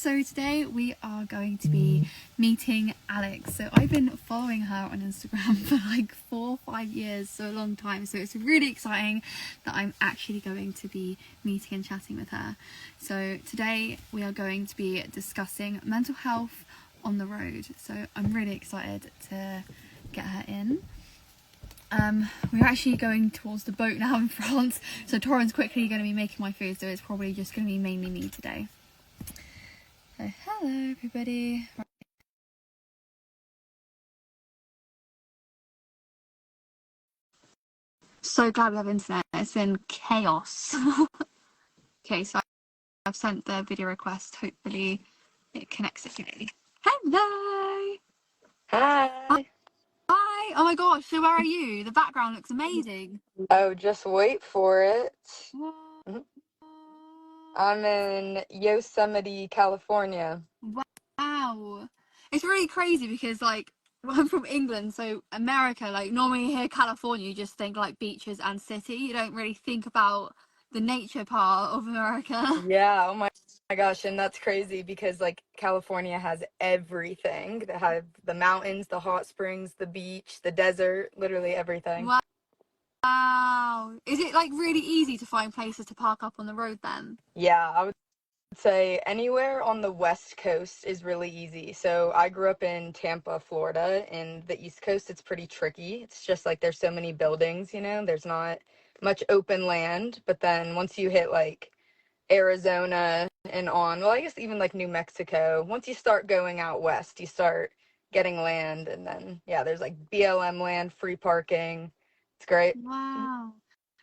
So today we are going to be meeting Alex. So I've been following her on Instagram for like 4 or 5 years, so a long time. So it's really exciting that I'm actually going to be meeting and chatting with her. So today we are going to be discussing mental health on the road. So I'm really excited to get her in. We're actually going towards the boat now in France, so Torren's quickly going to be making my food, so it's probably just going to be mainly me today. So hello everybody. So glad we have internet. It's been chaos. Okay, so I've sent the video request. Hopefully it connects okay. Hello. Hi. Hi. Oh my gosh, so where are you? The background looks amazing. Oh, just wait for it. What? Mhm. I'm in Yosemite, California. Wow. It's really crazy because like I'm from England, so America, like normally you hear California, you just think like beaches and city. You don't really think about the nature part of America. Yeah, oh my gosh, and that's crazy because like California has everything. They have the mountains, the hot springs, the beach, the desert, literally everything. Wow. Is it like really easy to find places to park up on the road then? Yeah, I would say anywhere on the West Coast is really easy. So I grew up in Tampa, Florida, and the East Coast, it's pretty tricky. It's just like there's so many buildings, there's not much open land. But then once you hit like Arizona and on, well, I guess even like New Mexico, once you start going out west, you start getting land. And then, yeah, there's like BLM land, free parking. It's great. Wow.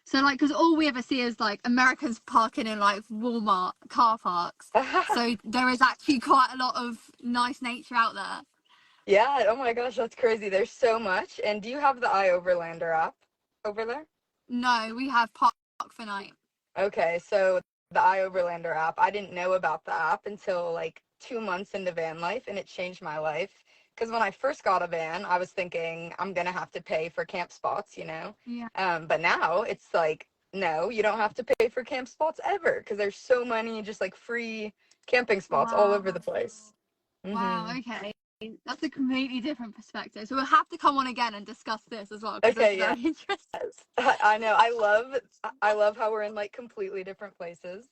So like, because all we ever see is like Americans parking in like Walmart car parks. So there is actually quite a lot of nice nature out there. Yeah, oh my gosh, that's crazy. There's so much. And do you have the iOverlander app over there? No, we have Park for Night. Okay, so the iOverlander app, I didn't know about the app until like 2 months into van life, and it changed my life. Because when I first got a van, I was thinking I'm gonna have to pay for camp spots. Yeah. But now it's like, no, you don't have to pay for camp spots ever, because there's so many just like free camping spots all Wow. over the place. Wow. Hmm. Okay. That's a completely different perspective. So we'll have to come on again and discuss this as well because it's Okay, very interesting. yes. I know. I love how we're in like completely different places.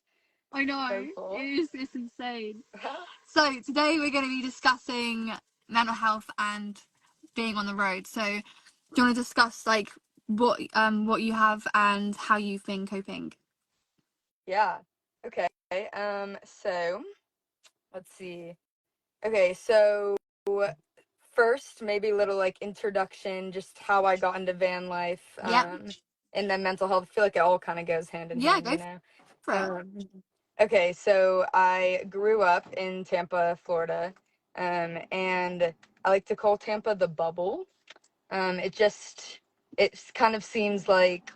I know. So cool. It's insane. So today we're going to be discussing mental health and being on the road. So do you want to discuss like what you have and how you've been coping? Yeah. Okay. So let's see. Okay, so first, maybe a little like introduction, just how I got into van life, Yep. and then mental health. I feel like it all kind of goes hand in Yeah, hand, go for it. Um, okay, so I grew up in Tampa, Florida, and I like to call Tampa the bubble. It kind of seems like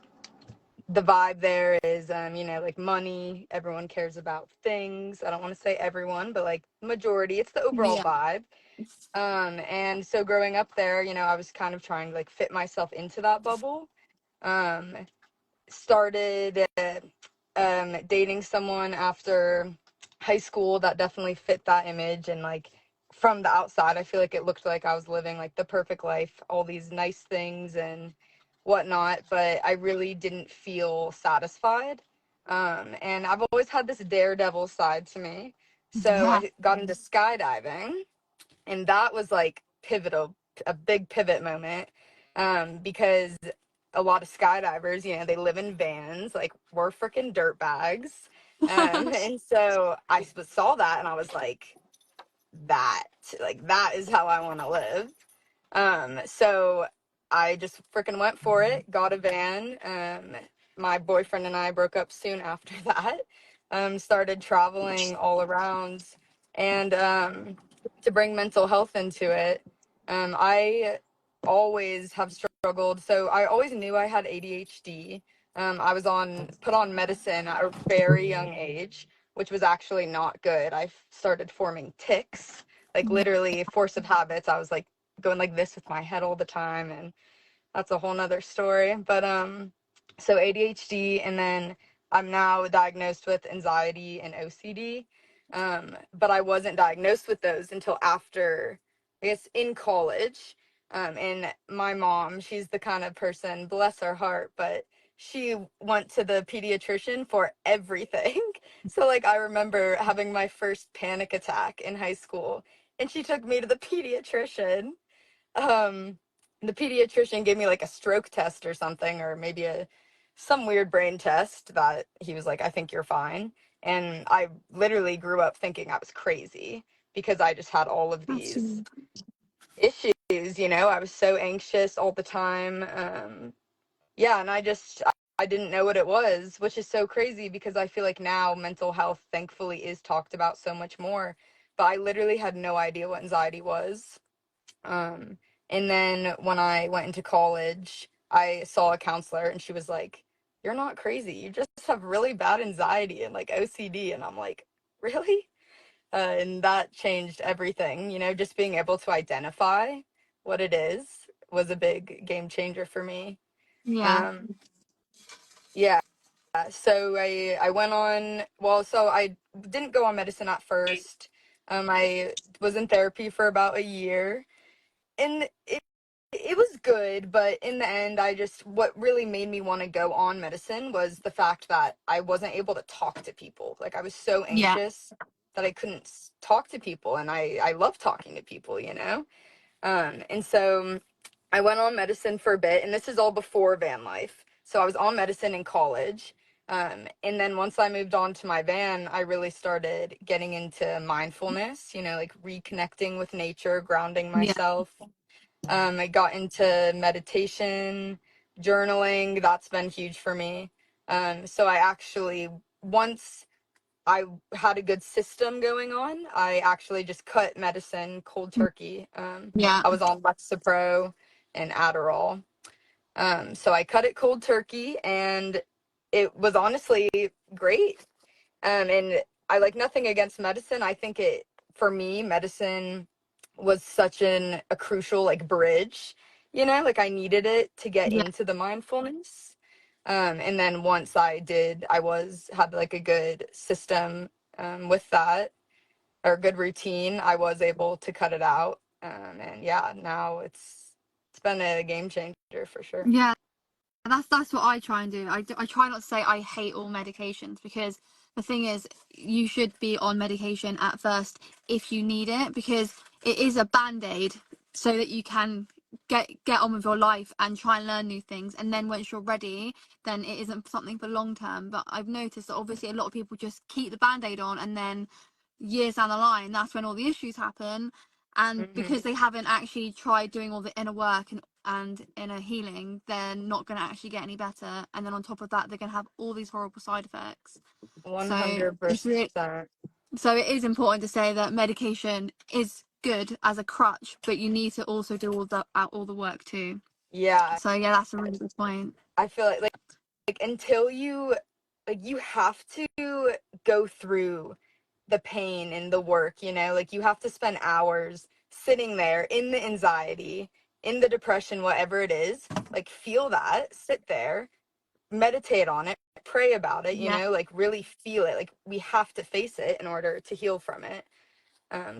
the vibe there is, like money. Everyone cares about things. I don't want to say everyone, but like majority. It's the overall Yeah. vibe. And so growing up there, I was kind of trying to like fit myself into that bubble. Um, Started dating someone after high school that definitely fit that image, and like from the outside, I feel like it looked like I was living like the perfect life, all these nice things and whatnot, but I really didn't feel satisfied. And I've always had this daredevil side to me. So Yeah. I got into skydiving, and that was like pivotal, a big pivot moment, because a lot of skydivers, they live in vans, like we're freaking dirt bags. And so I saw that and I was like, that that is how I want to live. So I just freaking went for it, got a van. My boyfriend and I broke up soon after that. Started traveling all around, and to bring mental health into it, I always have struggled. So I always knew I had ADHD. I was put on medicine at a very young age, which was actually not good. I started forming tics, like literally force of habits. I was like going like this with my head all the time, and that's a whole nother story. But so ADHD, and then I'm now diagnosed with anxiety and OCD. But I wasn't diagnosed with those until after, I guess, in college. And my mom, she's the kind of person, bless her heart, but she went to the pediatrician for everything. So, like, I remember having my first panic attack in high school, and she took me to the pediatrician. um the pediatrician gave me like a stroke test or something, or maybe a some weird brain test that he was like, I think you're fine. And I literally grew up thinking I was crazy because I just had all of these Absolutely. issues, I was so anxious all the time. Yeah, and I didn't know what it was, which is so crazy because I feel like now mental health thankfully is talked about so much more, but I literally had no idea what anxiety was. um, and then when I went into college, I saw a counselor and she was like, "You're not crazy. You just have really bad anxiety and like OCD." And I'm like, "Really?" And that changed everything. Just being able to identify what it is was a big game changer for me. Yeah. Um, yeah. So I went on, well, so I didn't go on medicine at first. I was in therapy for about a year, and it was good, but in the end, what really made me want to go on medicine was the fact that I wasn't able to talk to people. Like, I was so Yeah. anxious that I couldn't talk to people, and I love talking to people. And so I went on medicine for a bit, and this is all before van life. So I was on medicine in college. And then once I moved on to my van, I really started getting into mindfulness, like reconnecting with nature, grounding Yeah. myself. I got into meditation, journaling. That's been huge for me. So I actually, once I had a good system going on, I actually just cut medicine cold turkey. Yeah. I was on Lexapro and Adderall. So I cut it cold turkey, and it was honestly great. And I like nothing against medicine. I think for me, medicine was such a crucial like bridge, like I needed it to get Yeah. into the mindfulness. And then once had like a good system, with that, or a good routine, I was able to cut it out. And yeah, now it's been a game changer for sure. Yeah. That's what I try and do. I try not to say I hate all medications, because the thing is, you should be on medication at first if you need it, because it is a band-aid so that you can get on with your life and try and learn new things. And then once you're ready, then it isn't something for long term. But I've noticed that obviously a lot of people just keep the band-aid on, and then years down the line, that's when all the issues happen. And Hmm. because they haven't actually tried doing all the inner work and inner healing, they're not going to actually get any better. And then on top of that, they're going to have all these horrible side effects. So it's really, 100%. so it is important to say that medication is good as a crutch, but you need to also do all the work too. Yeah, So yeah, that's a really good point. I feel like until you have to go through the pain and the work, like you have to spend hours sitting there in the anxiety, in the depression, whatever it is, like feel that, sit there, meditate on it, pray about it, Yeah. like really feel it. Like we have to face it in order to heal from it.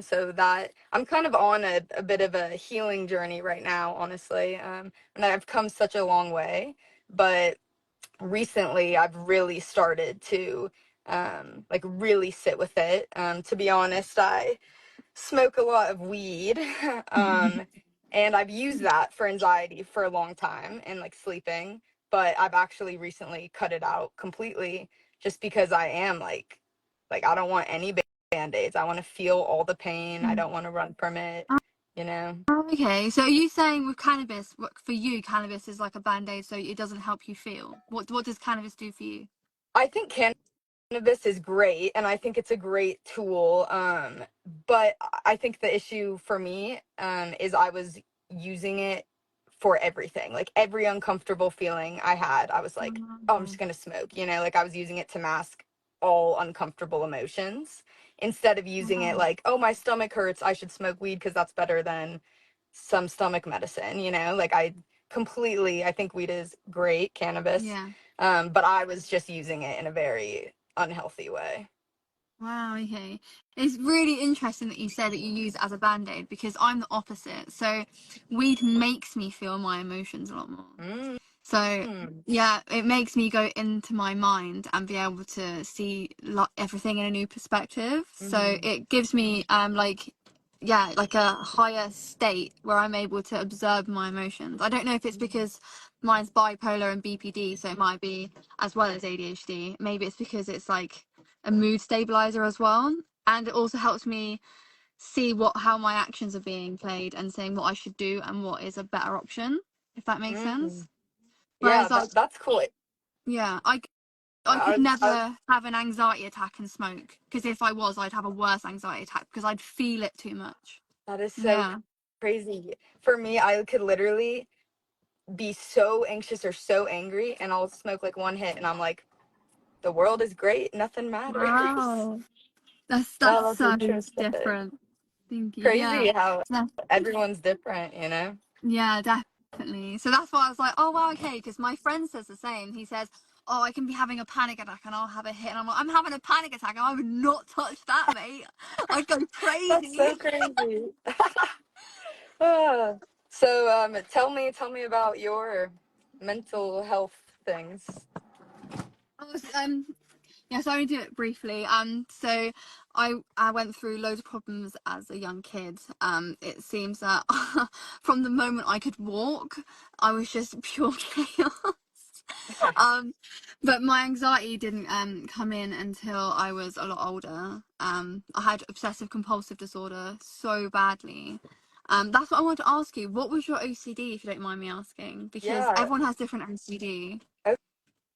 So that I'm kind of on a bit of a healing journey right now, honestly. And I've come such a long way, but recently I've really started to like really sit with it. To be honest, I smoke a lot of weed. um, and I've used that for anxiety for a long time and like sleeping, but I've actually recently cut it out completely just because I am like I don't want any band-aids. I want to feel all the pain. I don't want to run from it, you know. Okay, so are you saying with cannabis, for you, cannabis is like a band-aid, so it doesn't help you feel? What does cannabis do for you? I think cannabis is great and I think it's a great tool. But I think the issue for me is I was using it for everything. Like every uncomfortable feeling I had, I was like, oh, I'm just Mm. gonna smoke, like I was using it to mask all uncomfortable emotions instead of using it like, oh, my stomach hurts, I should smoke weed because that's better than some stomach medicine, like I think weed is great, cannabis. Yeah. But I was just using it in a very unhealthy way. Wow, okay. It's really interesting that you said that you use it as a band-aid, because I'm the opposite. So weed makes me feel my emotions a lot more. Mm. So yeah, it makes me go into my mind and be able to see everything in a new perspective. So Mm-hmm. it gives me like, yeah, like a higher state where I'm able to observe my emotions. I don't know if it's because mine's bipolar and BPD, so it might be as well as ADHD. Maybe it's because it's like a mood stabilizer as well, and it also helps me see how my actions are being played and saying what I should do and what is a better option, if that makes Mm. sense. Yeah, Whereas like, that's cool. yeah, I could I never have an anxiety attack and smoke, because if I was, I'd have a worse anxiety attack because I'd feel it too much. That is so Yeah. crazy. For me, I could literally be so anxious or so angry, and I'll smoke like one hit, and I'm like, the world is great, nothing matters. Wow. That's Oh, that's that's so interesting. different. Thank you. Yeah. Crazy how Yeah. everyone's different, you know? Yeah, definitely. So that's why I was like, oh wow, okay, because my friend says the same. He says, oh, I can be having a panic attack and I'll have a hit, and I'm like, I'm having a panic attack and I would not touch that, mate. I'd go That's crazy. so crazy. Ah. So, tell me about your mental health things. I was, yeah, so I only do it briefly. So I went through loads of problems as a young kid. It seems that from the moment I could walk, I was just pure chaos. Um, but my anxiety didn't come in until I was a lot older. I had obsessive compulsive disorder so badly. That's what I wanted to ask you. What was your OCD, if you don't mind me asking? Because Yeah. everyone has different OCD.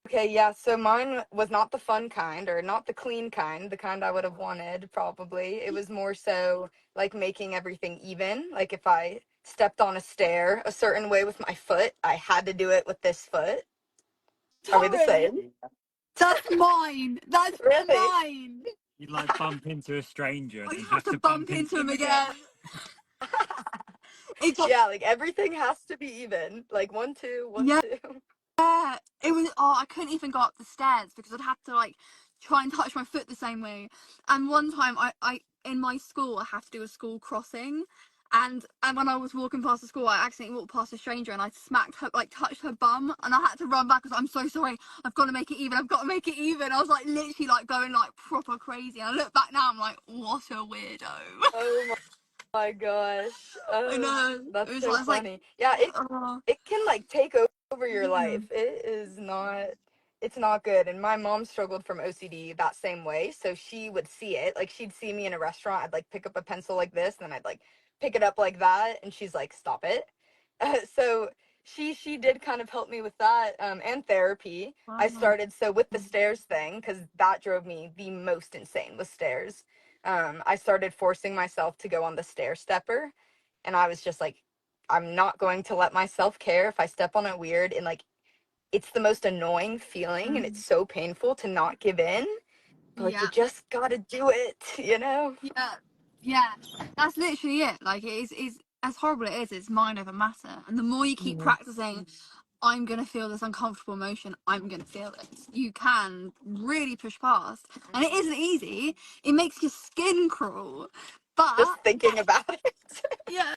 Okay, yeah, so mine was not the fun kind or not the clean kind, the kind I would have wanted probably. It was more so like making everything even. Like if I stepped on a stair a certain way with my foot, I had to do it with this foot. Are we the Sorry, same? that's mine. That's Really? mine. You'd like bump into a stranger and I then you have have to to bump bump into into him them again. again. It's like, Yeah, like everything has to be even. Like one, two, one, yeah, two. it was. Oh, I couldn't even go up the stairs because I'd have to like try and touch my foot the same way. And one time, I in my school, I have to do a school crossing. And when I was walking past the school, I accidentally walked past a stranger and I smacked her, like touched her bum, and I had to run back because I'm so sorry. I've got to make it even. I've got to make it even. I was like literally like going like proper crazy. And I look back now, I'm like, what a weirdo. Oh my gosh. I Oh, know. It that's was so like, funny. Yeah, it oh, it can like take over your yeah. life. It is not it's not good. And my mom struggled from OCD that same way. So she would see it. Like she'd see me in a restaurant, I'd like pick up a pencil like this, and then I'd like pick it up like that, and she's like, "Stop it." So she did kind of help me with that and therapy. I Wow. started so with the stairs thing cuz that drove me the most insane with stairs. I started forcing myself to go on the stair stepper, and I was just like, I'm not going to let myself care if I step on it weird. And like, it's the most annoying feeling, and it's Mm. so painful to not give in. But like, you Yeah. just gotta do it, you know? Yeah, yeah, that's literally it. Like, it is as horrible it is. It's mind over matter, and the more you keep Mhm. practicing, I'm gonna feel this uncomfortable emotion. I'm gonna feel it. You can really push past, and it isn't easy. It makes your skin crawl, Just but thinking about it. yeah,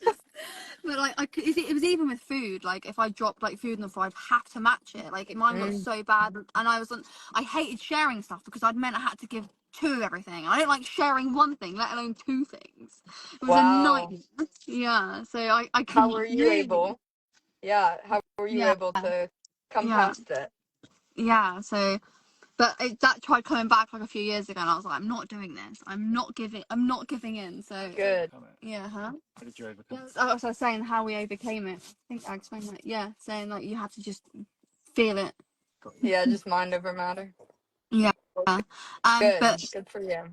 just but like it was even with food. Like if I dropped like food on the floor, I'd have to match it. Like mine got Mm. so bad, and I hated sharing stuff because I'd meant I had to give two of everything. I don't like sharing one thing, let alone two things. It was a Wow. nightmare. Yeah, so I How can were you really, able? Yeah, how were you yeah, able to come yeah, past it? yeah. So but that tried coming back like a few years ago, and I was like, I'm not doing this. I'm not giving in. So Good. yeah, huh? How did you overcome Yeah, it? I was saying how we overcame it. I think I explained that. Yeah, saying like you have to just feel it. Got you. Yeah, just mind over matter. Yeah. Good. But Good for you.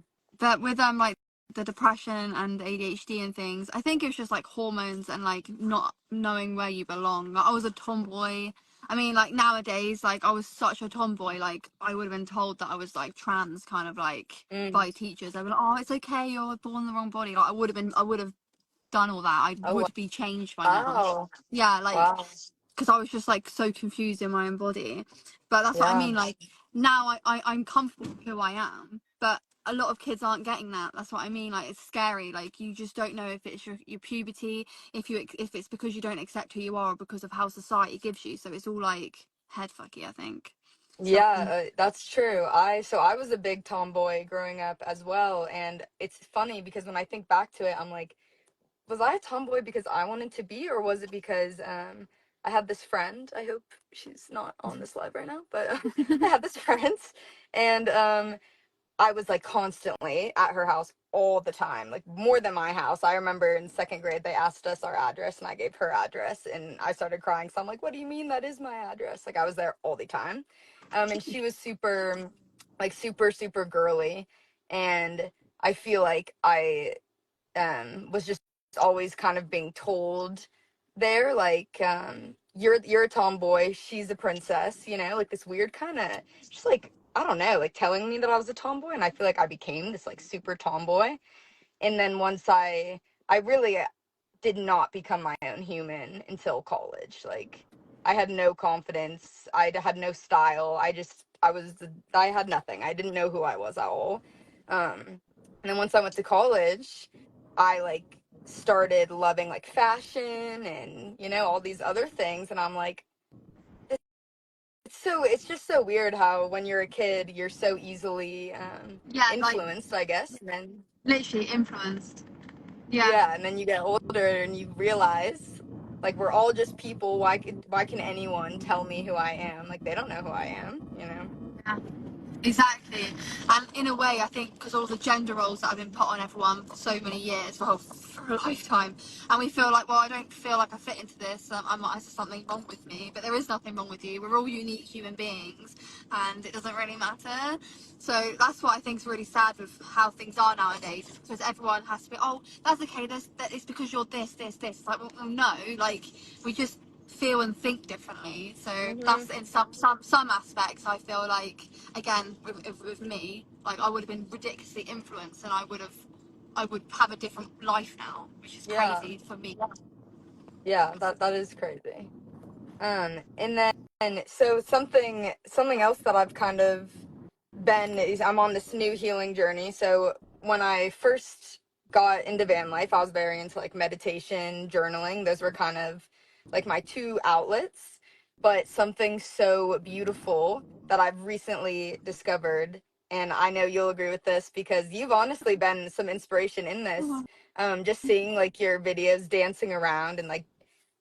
with like the depression and ADHD and things, I think it was just like hormones and like not knowing where you belong. Like I was a tomboy. I mean, like nowadays, like I was such a tomboy. Like I would have been told that I was like trans, kind of like Mm. by teachers. They were like, "Oh, it's okay. You're born in the wrong body." Like I would have done all that. I Oh, would be changed by now. wow. Yeah, like Wow. because I was just like so confused in my own body. But that's what I Yeah. mean. Like now I'm comfortable with who I am. But a lot of kids aren't getting that. That's what I mean. Like, it's scary. Like, you just don't know if it's your puberty, if it's because you don't accept who you are, or because of how society gives you. So it's all like head fucky, I think. So Yeah, that's true. I was a big tomboy growing up as well, and it's funny because when I think back to it, I'm like, was I a tomboy because I wanted to be, or was it because I had this friend. I hope she's not on this live right now, but I had this friend, and I was like constantly at her house all the time, like more than my house. I remember in second grade they asked us our address and I gave her address and I started crying. So I'm like, what do you mean that is my address? Like I was there all the time. And she was super, like super girly. And I feel like I was just always kind of being told there, like, you're a tomboy, she's a princess, you know, like this weird kind of just like, I don't know, like telling me that I was a tomboy, and I feel like I became this like super tomboy. And then once I really did not become my own human until college. Like I had no confidence, I had no style. I had nothing. I didn't know who I was at all. And then once I went to college, I like started loving like fashion and you know all these other things, and I'm like, it's just so weird how when you're a kid you're so easily yeah, like influenced, I guess, and then literally influenced. Yeah. yeah, and then you get older and you realize like we're all just people. Why can anyone tell me who I am? Like they don't know who I am, you know? Yeah. Exactly, and in a way, I think because all the gender roles that have been put on everyone for so many years, well, for a lifetime, and we feel like, well, I don't feel like I fit into this. Is there something wrong with me? But there is nothing wrong with you. We're all unique human beings, and it doesn't really matter. So that's what I think is really sad with how things are nowadays, because everyone has to be, oh, that's okay. It's because you're this. It's like, well, no, like we just feel and think differently. So Hmm. that's in some aspects. I feel like again with me, like I would have been ridiculously influenced, and I would have a different life now, which is Yeah, crazy for me. yeah, that is crazy. And then so something else that I've kind of been is I'm on this new healing journey. So when I first got into van life, I was very into like meditation, journaling. Those were kind of like my two outlets. But something so beautiful that I've recently discovered, and I know you'll agree with this because you've honestly been some inspiration in this. Just seeing like your videos dancing around and like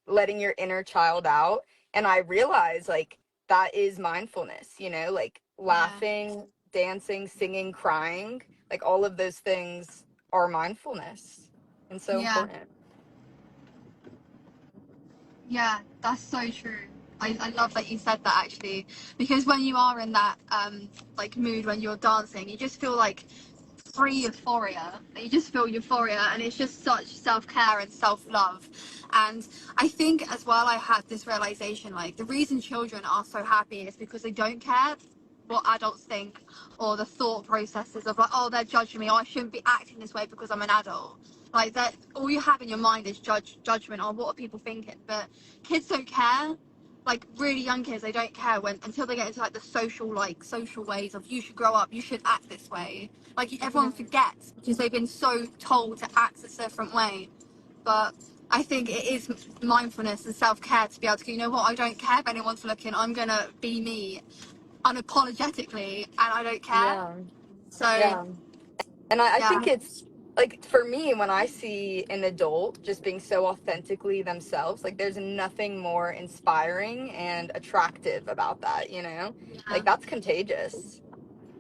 letting your inner child out. And I realized like that is mindfulness, you know, like Yeah, laughing, dancing, singing, crying, like all of those things are mindfulness and so yeah, important. yeah. That's so true. I love that you said that actually, because when you are in that like mood when you're dancing, you just feel like free euphoria. You just feel euphoria, and it's just such self-care and self-love. And I think as well, I had this realization, like the reason children are so happy is because they don't care what adults think, or the thought processes of like, oh, they're judging me, oh, I shouldn't be acting this way because I'm an adult. Like that, all you have in your mind is judgment on what are people thinking. But kids don't care. Like really young kids, they don't care when until they get into like the social ways of you should grow up, you should act this way. Like everyone Hmm. forgets because they've been so told to act a different way. But I think it is mindfulness and self-care to be able to go, you know what, I don't care if anyone's looking, I'm gonna be me unapologetically, and I don't care. Yeah. So Yeah. And I yeah, think it's like for me, when I see an adult just being so authentically themselves, like there's nothing more inspiring and attractive about that, you know? yeah. Like that's contagious.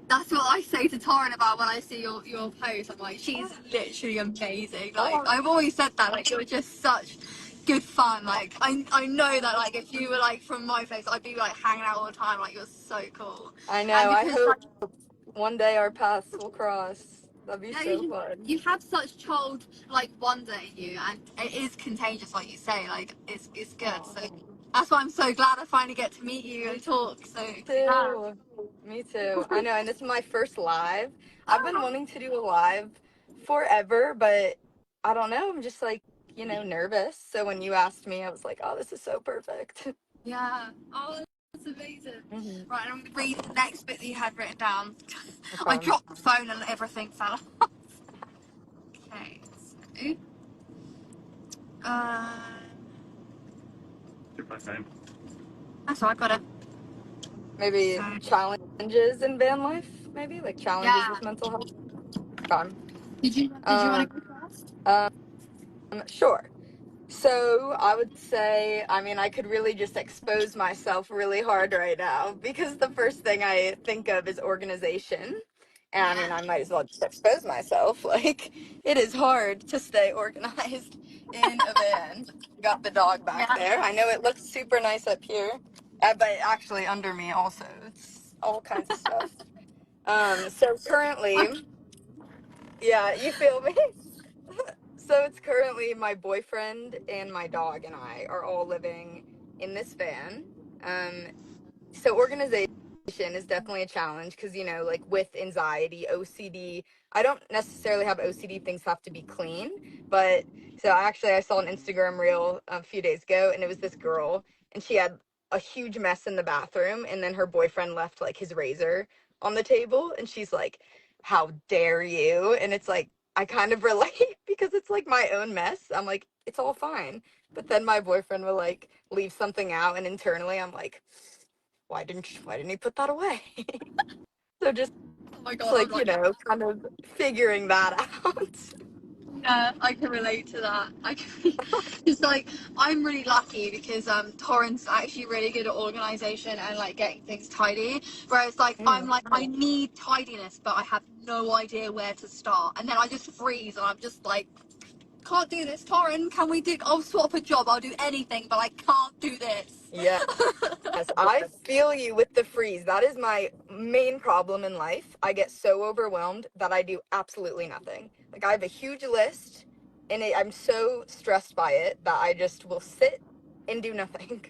That's what I say to Torrin about when I see your post. I'm like, she's literally amazing. Like Oh, I've always said that. Like you're just such good fun. Like I know that like if you were like from my place, I'd be like hanging out all the time. Like you're so cool. I And know. I because hope like one day our paths will cross. That'd be yeah, so fun. you have such child like wonder in you, and it is contagious, like you say. Like it's good. Aw, So that's why I'm so glad I finally get to meet you and talk. So me yeah. too. Me too. I know, and this is my first live. I've been Oh, wanting to do a live forever, but I don't know. I'm just like, nervous. So when you asked me, I was like, oh, this is so perfect. yeah. Oh, That's amazing. Hmm. Right, and I'm going to read the next bit that you had written down. I Okay. dropped the phone and everything fell off. Okay, so. Uh, Took my phone. that's all, I got it. Maybe So, challenges in van life, maybe like challenges yeah. with mental health. Okay. Did you want Um, to go first? sure. So I would say, I mean, I could really just expose myself really hard right now because the first thing I think of is organization. And I mean, Yeah. I might as well just expose myself. Like, it is hard to stay organized in a van. Got the dog back Yeah. there. I know it looks super nice up here, but actually under me also. It's all kinds of stuff. So currently, Okay. yeah, you feel me? So it's currently my boyfriend and my dog and I are all living in this van. Um, so organization is definitely a challenge because, you know, like with anxiety, OCD, I don't necessarily have OCD, things have to be clean. But so I saw an Instagram reel a few days ago, and it was this girl, and she had a huge mess in the bathroom, and then her boyfriend left like his razor on the table, and she's like, how dare you? And it's like, I kind of relate because it's like my own mess. I'm like, it's all fine. But then my boyfriend will like leave something out, and internally I'm like, why didn't he put that away? So just Oh my god, I'm like, you like, know, kind of figuring that out. yeah, I can relate to that. I can, it's like I'm really lucky because Torrance actually really good at organisation and like getting things tidy. Whereas like I'm Mm, like I need tidiness, but I have no idea where to start, and then I just freeze and I'm just like, can't do this, Torrin. Can we do? I'll swap a job. I'll do anything, but I can't do this. yes, I feel you with the freeze. That is my main problem in life. I get so overwhelmed that I do absolutely nothing. Like I have a huge list, and I'm so stressed by it that I just will sit and do nothing.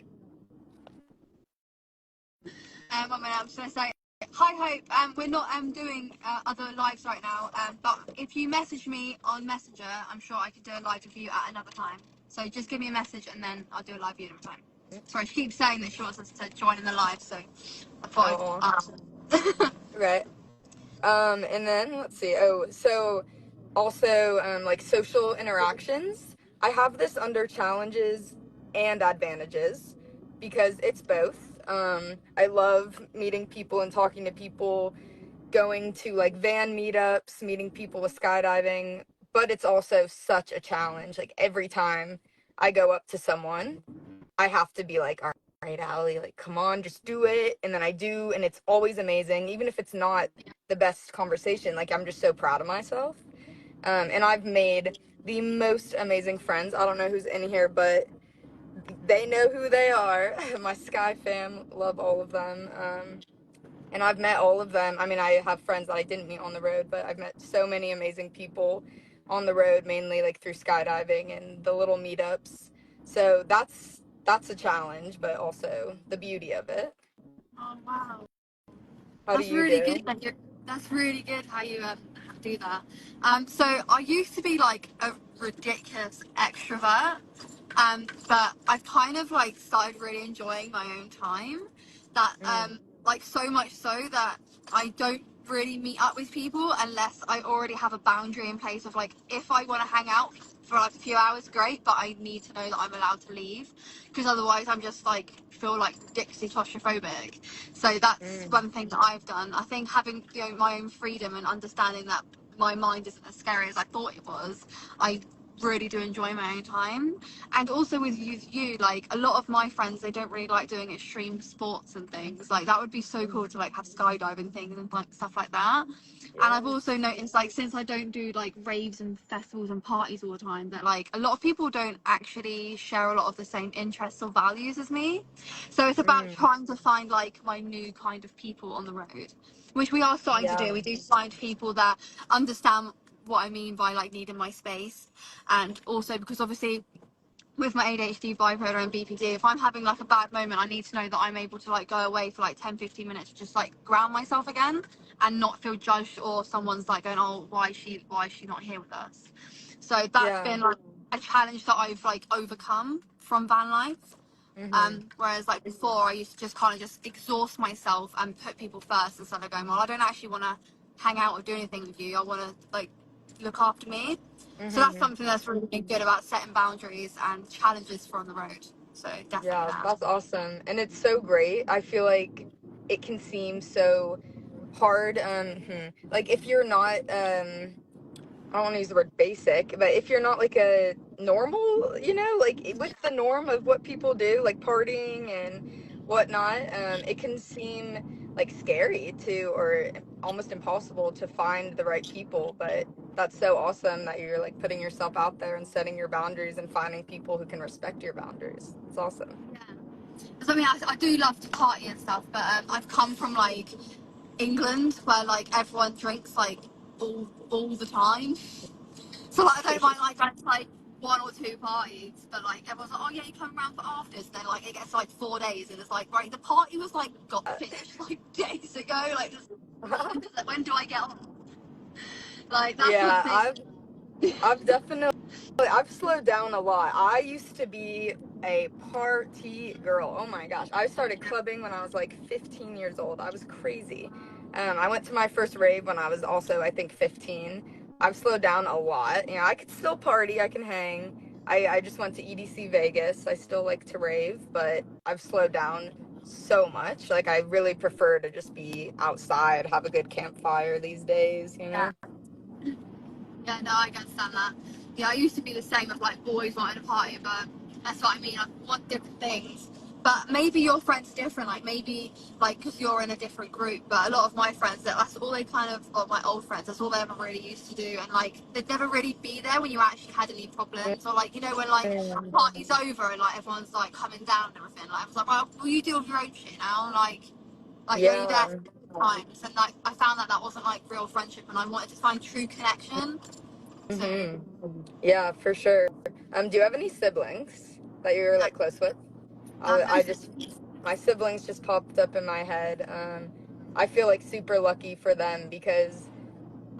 I'm just gonna say, hi Hope. We're not doing other lives right now. But if you message me on Messenger, I'm sure I could do a live with you at another time. So just give me a message and then I'll do a live with you another time. Sorry, she keeps saying that she wants us to join in the live, so I thought Oh, I'd ask. right. And then let's see. Oh, so also like social interactions. I have this under challenges and advantages because it's both. I love meeting people and talking to people, going to like van meetups, meeting people with skydiving, but it's also such a challenge. Like every time I go up to someone, I have to be like, all right, Allie, like, come on, just do it. And then I do, and it's always amazing, even if it's not the best conversation. Like, I'm just so proud of myself. And I've made the most amazing friends. I don't know who's in here, but they know who they are. My Sky fam, love all of them. And I've met all of them. I mean, I have friends that I didn't meet on the road, but I've met so many amazing people on the road, mainly like through skydiving and the little meetups. So that's a challenge, but also the beauty of it. Oh wow. How do That's you really good. do? That's really good how you do that. So I used to be like a ridiculous extrovert, but I've kind of like started really enjoying my own time. That Mm, like so much so that I don't really meet up with people unless I already have a boundary in place of like if I want to hang out for like a few hours, great, but I need to know that I'm allowed to leave because otherwise I'm just like feel like Dixie claustrophobic. So that's mm, one thing that I've done. I think having my own freedom and understanding that my mind isn't as scary as I thought it was, I really do enjoy my own time. And also with you, like a lot of my friends, they don't really like doing extreme sports and things. Like that would be so mm. cool to like have skydiving things and like stuff like that. And I've Yes. also noticed like since I don't do like raves and festivals and parties all the time, that like a lot of people don't actually share a lot of the same interests or values as me. So it's about Mm, trying to find like my new kind of people on the road, which we are starting to yeah. do. We do find people that understand what I mean by like needing my space, and also because obviously with my ADHD, bipolar and BPD, if I'm having like a bad moment, I need to know that I'm able to like go away for like 10-15 minutes to just like ground myself again and not feel judged or someone's like going, oh, why is she not here with us? So that's Yeah. been like a challenge that I've like overcome from van life. Mhm. Whereas like before, I used to just kind of just exhaust myself and put people first instead of going, well, I don't actually want to hang out or do anything with you. I want to like look after me. So that's Mhm. something that's really good about setting boundaries and challenges for on the road. So definitely Yeah, that. that's awesome. And it's so great. I feel like it can seem so hard. Like if you're not I don't want to use the word basic, but if you're not like a normal, like with the norm of what people do, like partying and whatnot, it can seem like scary to, or almost impossible to find the right people. But that's so awesome that you're like putting yourself out there and setting your boundaries and finding people who can respect your boundaries. It's awesome. Yeah. Because I mean, I do love to party and stuff, but I've come from like England where like everyone drinks like all the time. So like, I don't mind like going to like one or two parties, but like everyone's like, oh yeah, you come around for afters. And then like it gets like 4 days, and it's like, right, the party was like got finished like days ago. Like, just, like when do I get on? Like that's one Yeah, thing. I've definitely I've slowed down a lot. I used to be a party girl. Oh my gosh. I started clubbing when I was like 15 years old. I was crazy. I went to my first rave when I was also, I think, 15. I've slowed down a lot. I could still party, I can hang. I just went to EDC Vegas. I still like to rave, but I've slowed down so much. Like I really prefer to just be outside, have a good campfire these days. Yeah. Yeah, no, I understand that. Yeah, I used to be the same of like always wanting to party, but that's what I mean. I want different things. But maybe your friends different. Like maybe like because you're in a different group. But a lot of my friends, that's all they kind of, or my old friends, that's all they ever really used to do. And like they'd never really be there when you actually had any problems, or like when like Mhm. party's over and like everyone's like coming down and everything. Like I was like, well, will you deal with your own shit now? Like you're only there Yeah. for times, and like I found that wasn't like real friendship, and I wanted to find true connection. So, Hmm. Yeah, for sure. Do you have any siblings that you're no, like close with? no I just my siblings just popped up in my head. I feel like super lucky for them because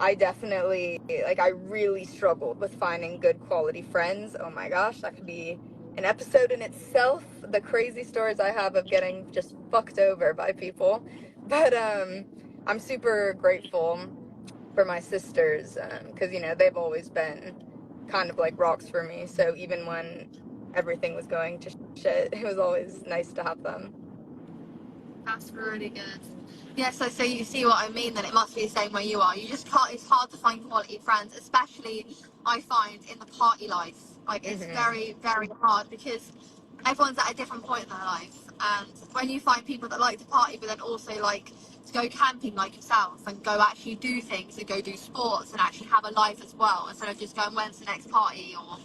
I definitely like I really struggled with finding good quality friends. Oh my gosh, that could be an episode in itself. The crazy stories I have of getting just fucked over by people. But I'm super grateful for my sisters because they've always been kind of like rocks for me. So even when everything was going to shit, it was always nice to have them. that's really good. Yeah, so you see what I mean, then it must be the same way you are. You just can't, it's hard to find quality friends, especially I find in the party life. Like, it's Hmm. very, very hard because everyone's at a different point in their life. And when you find people that like to party, but then also like to go camping like yourself and go actually do things and go do sports and actually have a life as well instead of just going, when's the next party? Or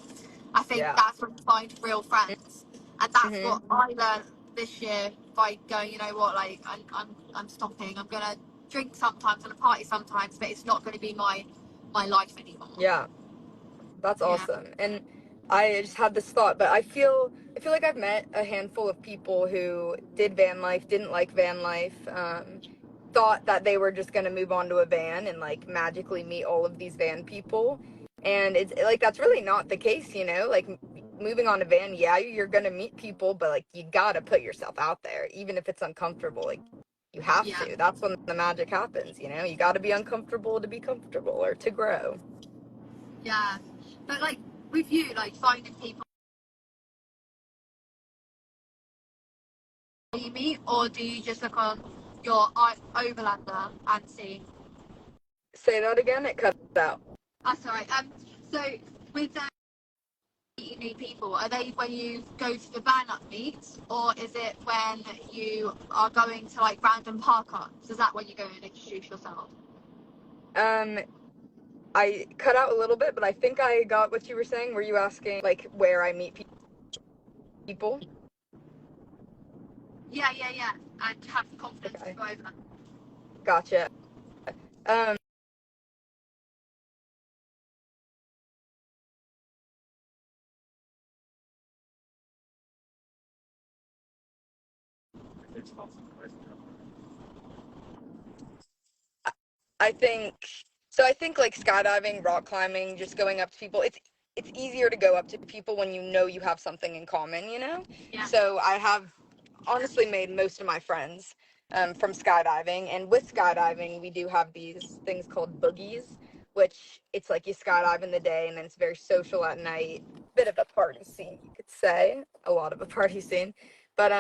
I think Yeah. that's when you find real friends. And that's Hmm. what I learned this year by going, you know what, like I'm stopping. I'm gonna drink sometimes and party sometimes, but it's not gonna be my life anymore. Yeah. That's Yeah. awesome. And I just had this thought, but I feel like I've met a handful of people who did van life, didn't like van life, thought that they were just going to move on to a van and like magically meet all of these van people. And it's like that's really not the case. Like moving on a van, yeah, you're going to meet people, but like you got to put yourself out there even if it's uncomfortable. Like you have Yeah. to. That's when the magic happens. You got to be uncomfortable to be comfortable or to grow. Yeah. But like with you, like finding people you meet, or do you just look on your overlander and see? Say that again. It cut out. That's all right. So with meeting new people, are they when you go to the van up meets, or is it when you are going to like random park ups? Is that when you go and introduce yourself? Um, I cut out a little bit, but I think I got what you were saying. Were you asking like where I meet people? Yeah, yeah, yeah. And have the confidence to Okay, go over that. gotcha. Um, I think so. I think like skydiving, rock climbing, just going up to people. it's easier to go up to people when you know you have something in common, you know? Yeah. So I have honestly made most of my friends from skydiving. And with skydiving, we do have these things called boogies, which it's like you skydive in the day and then it's very social at night. Bit of a party scene, you could say. A lot of a party scene. But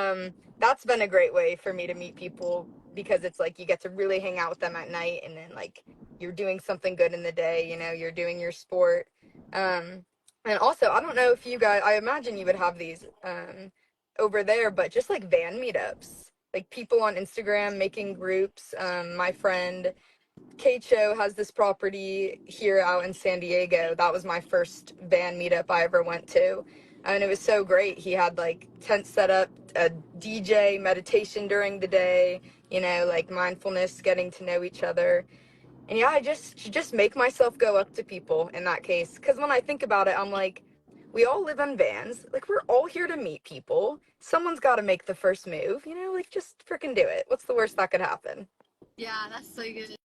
that's been a great way for me to meet people because it's like you get to really hang out with them at night and then like you're doing something good in the day, you know, you're doing your sport. Um, and also, I don't know if you guys, I imagine you would have these over there, but just like van meetups, like people on Instagram making groups. My friend Cho has this property here out in San Diego. That was my first van meetup I ever went to. And it was so great. He had like tent set up, a DJ, meditation during the day, you know, like mindfulness, getting to know each other. And yeah, I just make myself go up to people in that case. Because when I think about it, I'm like, we all live in vans. Like, we're all here to meet people. Someone's got to make the first move, you know? Like, just freaking do it. What's the worst that could happen? Yeah, that's so good.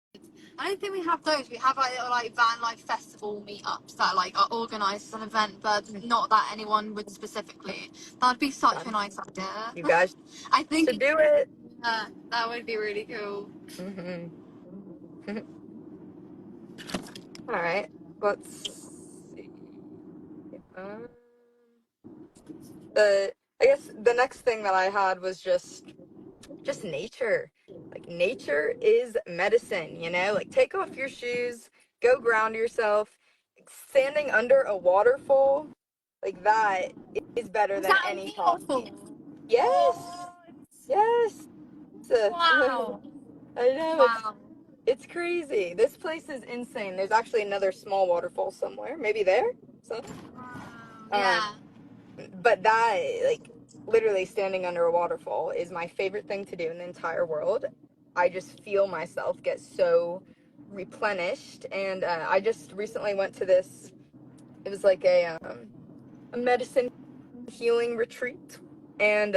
I don't think we have those. We have like little like Vanlife festival meetups that like are organised as an event, but not that anyone would specifically. That'd be such a nice idea. You guys I think should do it. that would be really cool. Hmm. All right. Let's see. Um, I guess the next thing that I had was just nature. Like nature is medicine, you know? Like take off your shoes, go ground yourself. Standing under a waterfall, like that is better Was than that a any waterfall? coffee. Yes. What? Yes. Wow. I know Wow. it's crazy. This place is insane. There's actually another small waterfall somewhere. Maybe there? So um Yeah. but that like literally standing under a waterfall is my favorite thing to do in the entire world. I just feel myself get so replenished, and I just recently went to this. It was like a medicine healing retreat, and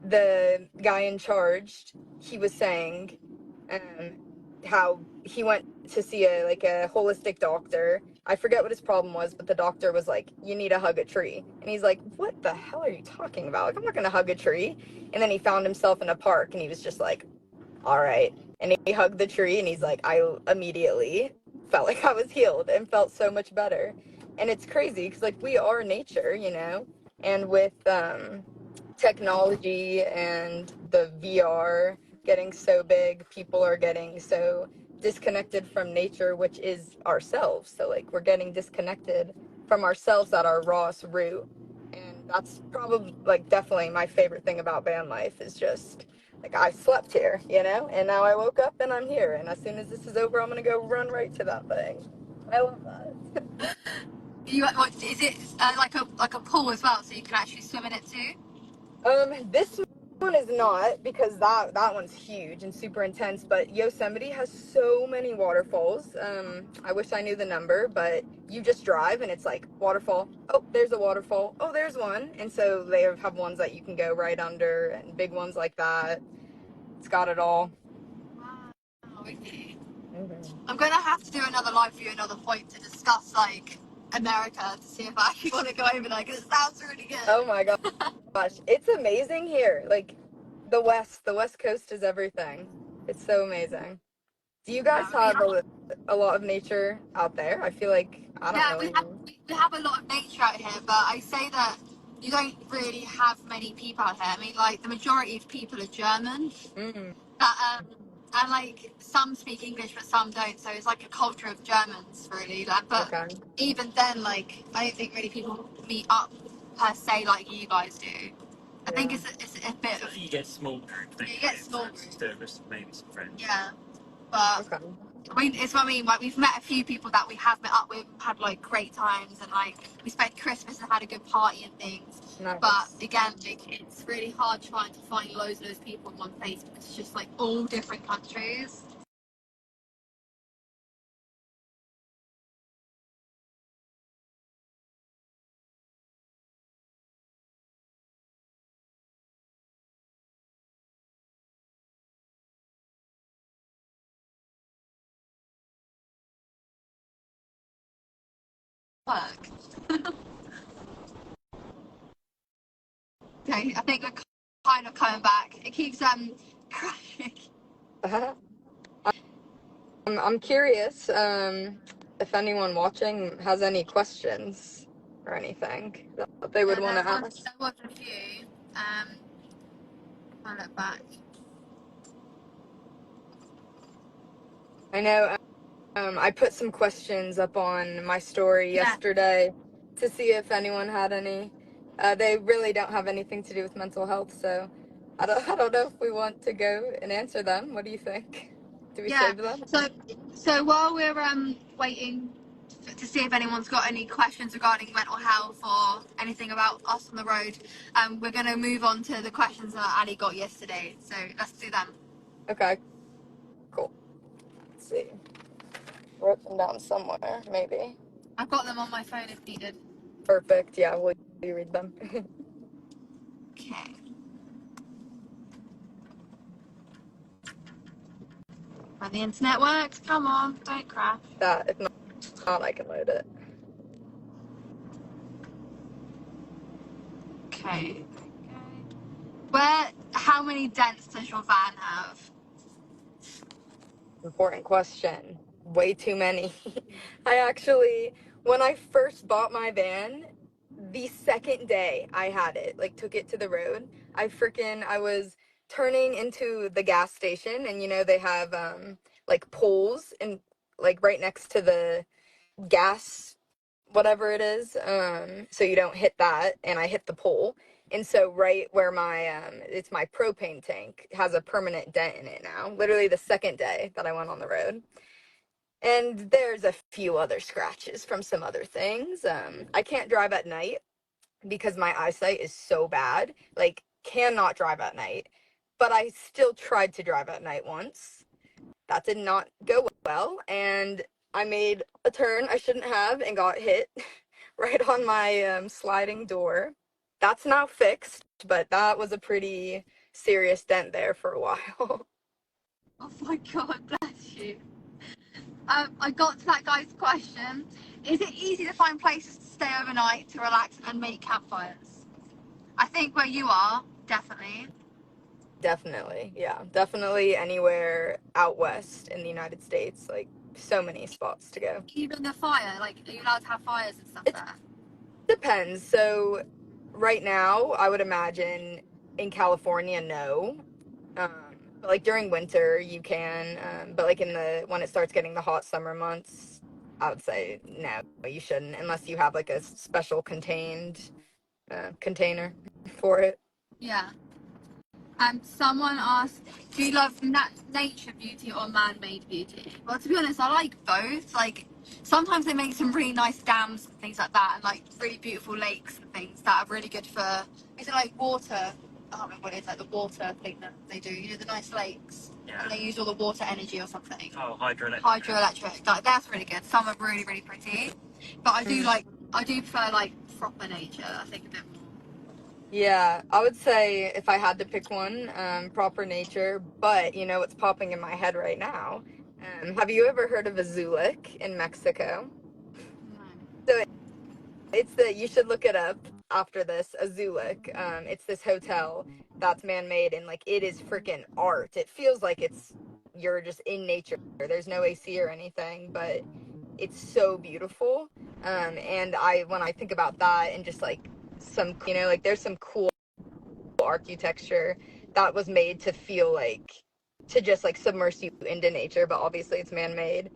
the guy in charge, he was saying um how he went to see a holistic doctor. I forget what his problem was, but the doctor was like, you need to hug a tree. And he's like, what the hell are you talking about? Like, I'm not gonna hug a tree. And then he found himself in a park and he was just like, all right. And he hugged the tree and he's like, I immediately felt like I was healed and felt so much better. And it's crazy because like we are nature, you know? And with technology and the VR getting so big, people are getting so disconnected from nature, which is ourselves. So like we're getting disconnected from ourselves at our rawest root. And that's probably like definitely my favorite thing about van life is just like I slept here, you know, and now I woke up and I'm here. And as soon as this is over, I'm gonna go run right to that thing. I love that. What, is it like a pool as well, so you can actually swim in it too? This one is not because that one's huge and super intense, but Yosemite has so many waterfalls. I wish I knew the number, but you just drive and it's like waterfall. Oh, there's a waterfall. Oh, there's one. And so they have ones that you can go right under and big ones like that. It's got it all. Wow. Okay. Hmm. I'm gonna have to do another live for you another point to discuss like America to see if I actually want to go over there because it sounds really Oh good. my gosh, it's amazing here. Like the West Coast is everything. It's so amazing. Do you guys Yeah, have a lot of nature out there? I feel like I don't yeah, really. we have a lot of nature out here, but I say that you don't really have many people out here. I mean, like the majority of people are German, Mm, but and like some speak English, but some don't. So it's like a culture of Germans, really. Like, but okay. even then, like I don't think really people meet up per se like you guys do. I think Yeah. it's a bit of You get small group things. you get small groups. Maybe some friends. Yeah, but Okay. I mean, it's what I mean. Like, we've met a few people that we have met up with, had like great times, and like we spent Christmas and had a good party and things. But Nice. again, like, it's really hard trying to find loads of those people in one place because it's just like all different countries. work. Okay, I think we're kind of coming back. It keeps crashing. I'm curious if anyone watching has any questions or anything that they would want to ask. There was a few. I look back. I know I put some questions up on my story yesterday to see if anyone had any. They really don't have anything to do with mental health, so I don't know if we want to go and answer them. What do you think? Do we save them? So while we're waiting to see if anyone's got any questions regarding mental health or anything about us on the road, we're going to move on to the questions that Ali got yesterday. So let's do them. Okay, cool. Let's see. Wrote them down somewhere, maybe. I've got them on my phone if needed. Perfect. Yeah, will you read them? Okay. When the internet works, come on, don't crash. That, if not, I can load it. Okay. How many dents does your van have? Important question. Way too many. I actually, when I first bought my van, the second day I had it, like took it to the road, I was turning into the gas station, and they have like poles and like right next to the gas whatever it is, so you don't hit that, and I hit the pole. And so right where my it's my propane tank has a permanent dent in it now, literally the second day that I went on the road. And there's a few other scratches from some other things. I can't drive at night because my eyesight is so bad, like cannot drive at night. But I still tried to drive at night once. That did not go well, and I made a turn I shouldn't have and got hit right on my sliding door. That's now fixed, but that was a pretty serious dent there for a while. Oh my God, bless you. I got to that guy's question. Is it easy to find places to stay overnight to relax and make campfires? I think where you are, definitely. Definitely, yeah. Definitely anywhere out west in the United States, like so many spots to go. Even the fire, like, are you allowed to have fires and stuff It there? depends. So right now, I would imagine in California, no. Um, but like during winter, you can. But like when it starts getting the hot summer months, I would say no, you shouldn't, unless you have like a special contained container for it. Yeah. Someone asked, do you love nature beauty or man-made beauty? Well, to be honest, I like both. Like, sometimes they make some really nice dams and things like that, and like really beautiful lakes and things that are really good for. Is it like water? I can't remember what it is, like the water thing that they do. You know, the nice lakes, and they use all the water energy or something. Oh, hydroelectric. Hydroelectric, like that's really good. Some are really, really pretty, but I do prefer like proper nature. I think a bit more. Yeah, I would say if I had to pick one, proper nature. But what's popping in my head right now? Have you ever heard of a Zulik in Mexico? So you should look it up after this. A Zulik. It's this hotel that's man-made, and like it is freaking art. It feels like you're just in nature. There's no AC or anything, but it's so beautiful. And when I think about that and just like like there's some cool architecture that was made to feel like to just like submerge you into nature, but obviously it's man-made.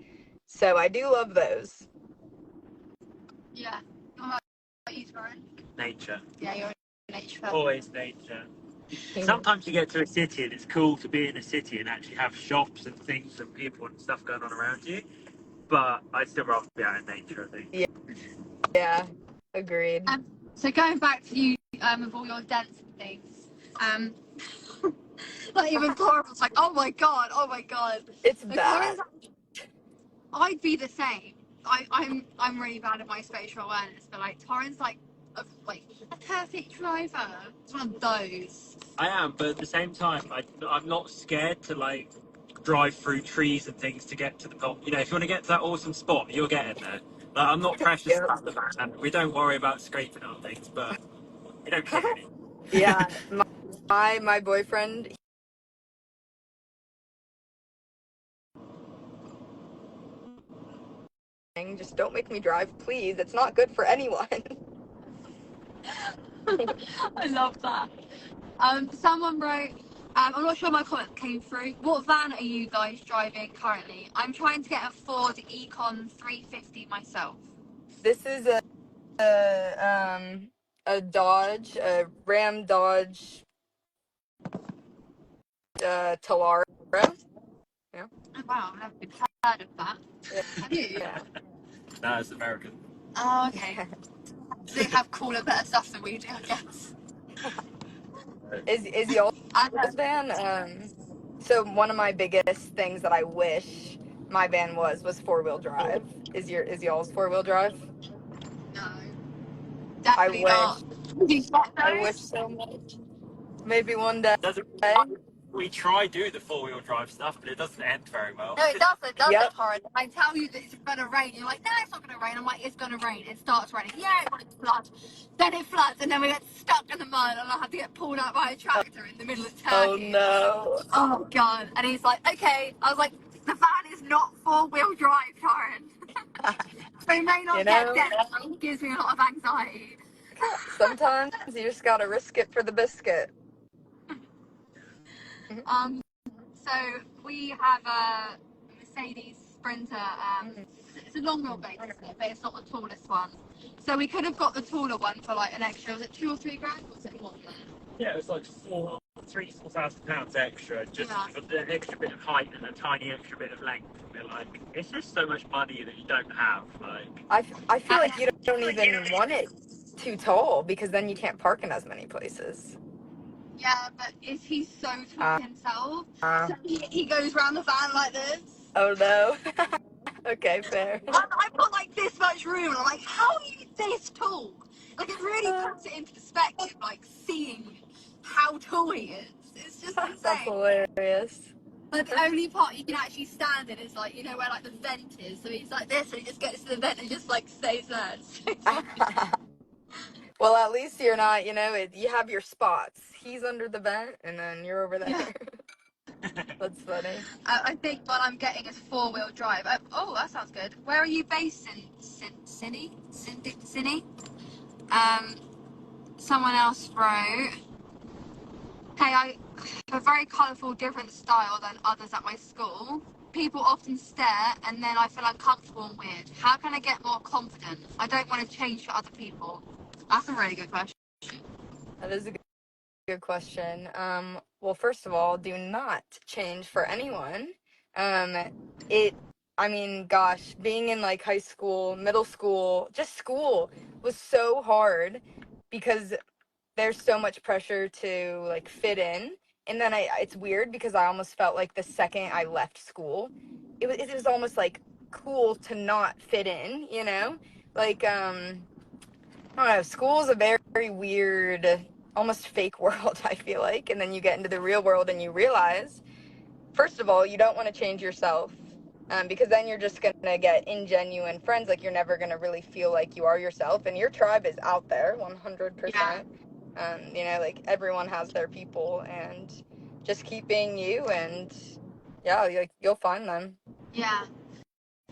So I do love those. Yeah. What about you, Lauren? Nature. Yeah, you're a nature. Always nature. Sometimes you get to a city and it's cool to be in a city and actually have shops and things and people and stuff going on around you. But I'd still rather be out in nature, I think. Yeah, agreed. So going back to you with all your dents and things, like even Cora was like, oh my god. It's bad. I'd be the same. I'm really bad at my spatial awareness, but like Torrance like a perfect driver. It's one of those. I am, but at the same time, I'm not scared to like drive through trees and things to get to the top. You know, if you want to get to that awesome spot, you're getting there. Like, I'm not precious Yep. about the van. We don't worry about scraping on things, but we don't hit it. Yeah, my boyfriend, just don't make me drive, please. It's not good for anyone. I love that. Someone wrote, I'm not sure my comment came through. What van are you guys driving currently? I'm trying to get a Ford Econ 350 myself. This is a Dodge, a Ram Dodge Talara. Yeah. Oh, wow, I've never even heard of that. Yeah. Have you? Yeah. No, it's American. Oh, okay. They have cooler, better stuff than we do, I guess. Is y'all's I don't van? So one of my biggest things that I wish my van was 4-wheel drive. Is y'all's 4-wheel drive? know. I Definitely wish. not. Do you get I wish those? so much. Maybe one day. Doesn't we try do the 4-wheel drive stuff, but it doesn't end very well. No, it doesn't, does it, Yep. Torrin? I tell you that it's gonna rain. You're like, no, it's not gonna rain. I'm like, it's gonna rain. It starts raining. Yeah, it might flood. Then it floods, and then we get stuck in the mud, and I have to get pulled out by a tractor in the middle of Oh Turkey. no. Oh god! And he's like, okay. I was like, the van is not 4-wheel drive, Torrin. So he may You not get know, dead. It gives me a lot of anxiety. sometimes you just gotta risk it for the biscuit. Um, so we have a Mercedes Sprinter. It's a long wheelbase, isn't it? But it's not the tallest one. So we could have got the taller one for like an extra. Was it £2 or £3? Or was it more than that? Yeah, it was like £4,000 extra just Yeah. for the extra bit of height and a tiny extra bit of length. And we're like, it's just so much money that you don't have. Like, I feel like you don't even want it too tall because then you can't park in as many places. Yeah, but is he so tall Uh, himself? uh, So he goes around the van like this. oh no. Okay, fair. I've got like this much room, and I'm like, how are you this tall? Like, it really puts it into perspective, like seeing how tall he is. It's just That's insane. hilarious. But the only part you can actually stand in is like, you know, where like the vent is. So he's like this, and he just gets to the vent and just like stays there. It's so funny. Well, at least you're not, you have your spots. He's under the vent, and then you're over there. Yeah. That's funny. I think what I'm getting is 4-wheel drive. Oh, that sounds good. Where are you based in? Sydney? Someone else wrote, hey, I have a very colourful, different style than others at my school. People often stare and then I feel uncomfortable and weird. How can I get more confident? I don't want to change for other people. That's a really good question. That is a good question. Well, first of all, do not change for anyone. Um, I mean, gosh, being in like high school, middle school, just school was so hard because there's so much pressure to like fit in. And then it's weird because I almost felt like the second I left school, it was almost like cool to not fit in, you know? Like, I don't know, school's a very, very weird, almost fake world, I feel like. And then you get into the real world and you realize, first of all, you don't want to change yourself. Because then you're just going to get ingenuine friends. Like, you're never going to really feel like you are yourself. And your tribe is out there, 100%. Yeah. Like, everyone has their people. And just keep being you. And, yeah, like, you'll find them. Yeah.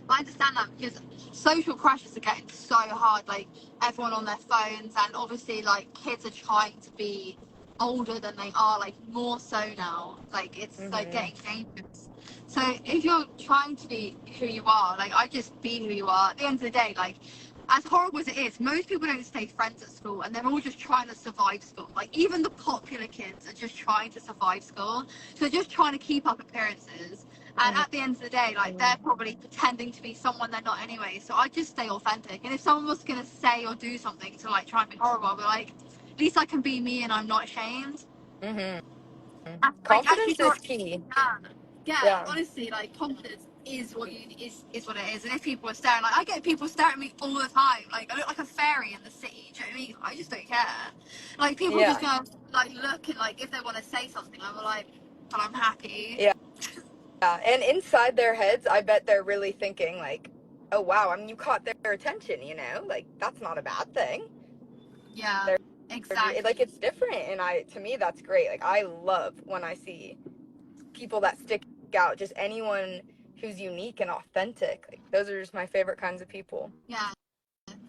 I understand that because social crushes are getting so hard. Like, everyone on their phones, and obviously, like, kids are trying to be older than they are, like, more so now. Like, it's like Mm-hmm. getting dangerous. So if you're trying to be who you are, like, I just be who you are. At the end of the day, like, as horrible as it is, most people don't stay friends at school, and they're all just trying to survive school. Like, even the popular kids are just trying to survive school. So they're just trying to keep up appearances. And at the end of the day, like, they're probably pretending to be someone they're not anyway. So I just stay authentic. And if someone was going to say or do something to, like, try and be horrible, I'll be like, at least I can be me and I'm not ashamed. Mm-hmm. Like, actually, Confidence is key. yeah, Yeah. honestly, like, confidence is what is what it is. And if people are staring, like, I get people staring at me all the time. Like, I look like a fairy in the city. Do you know what I mean? I just don't care. Like, people Yeah. just go, like, look, and, like, if they want to say something, I'm like, but I'm happy. Yeah. Yeah. And inside their heads, I bet they're really thinking, like, oh wow, I mean, you caught their attention, you know, like that's not a bad thing. Yeah, They're like, exactly. it's different, and to me that's great. Like, I love when I see people that stick out, just anyone who's unique and authentic. Like, those are just my favorite kinds of people. Yeah,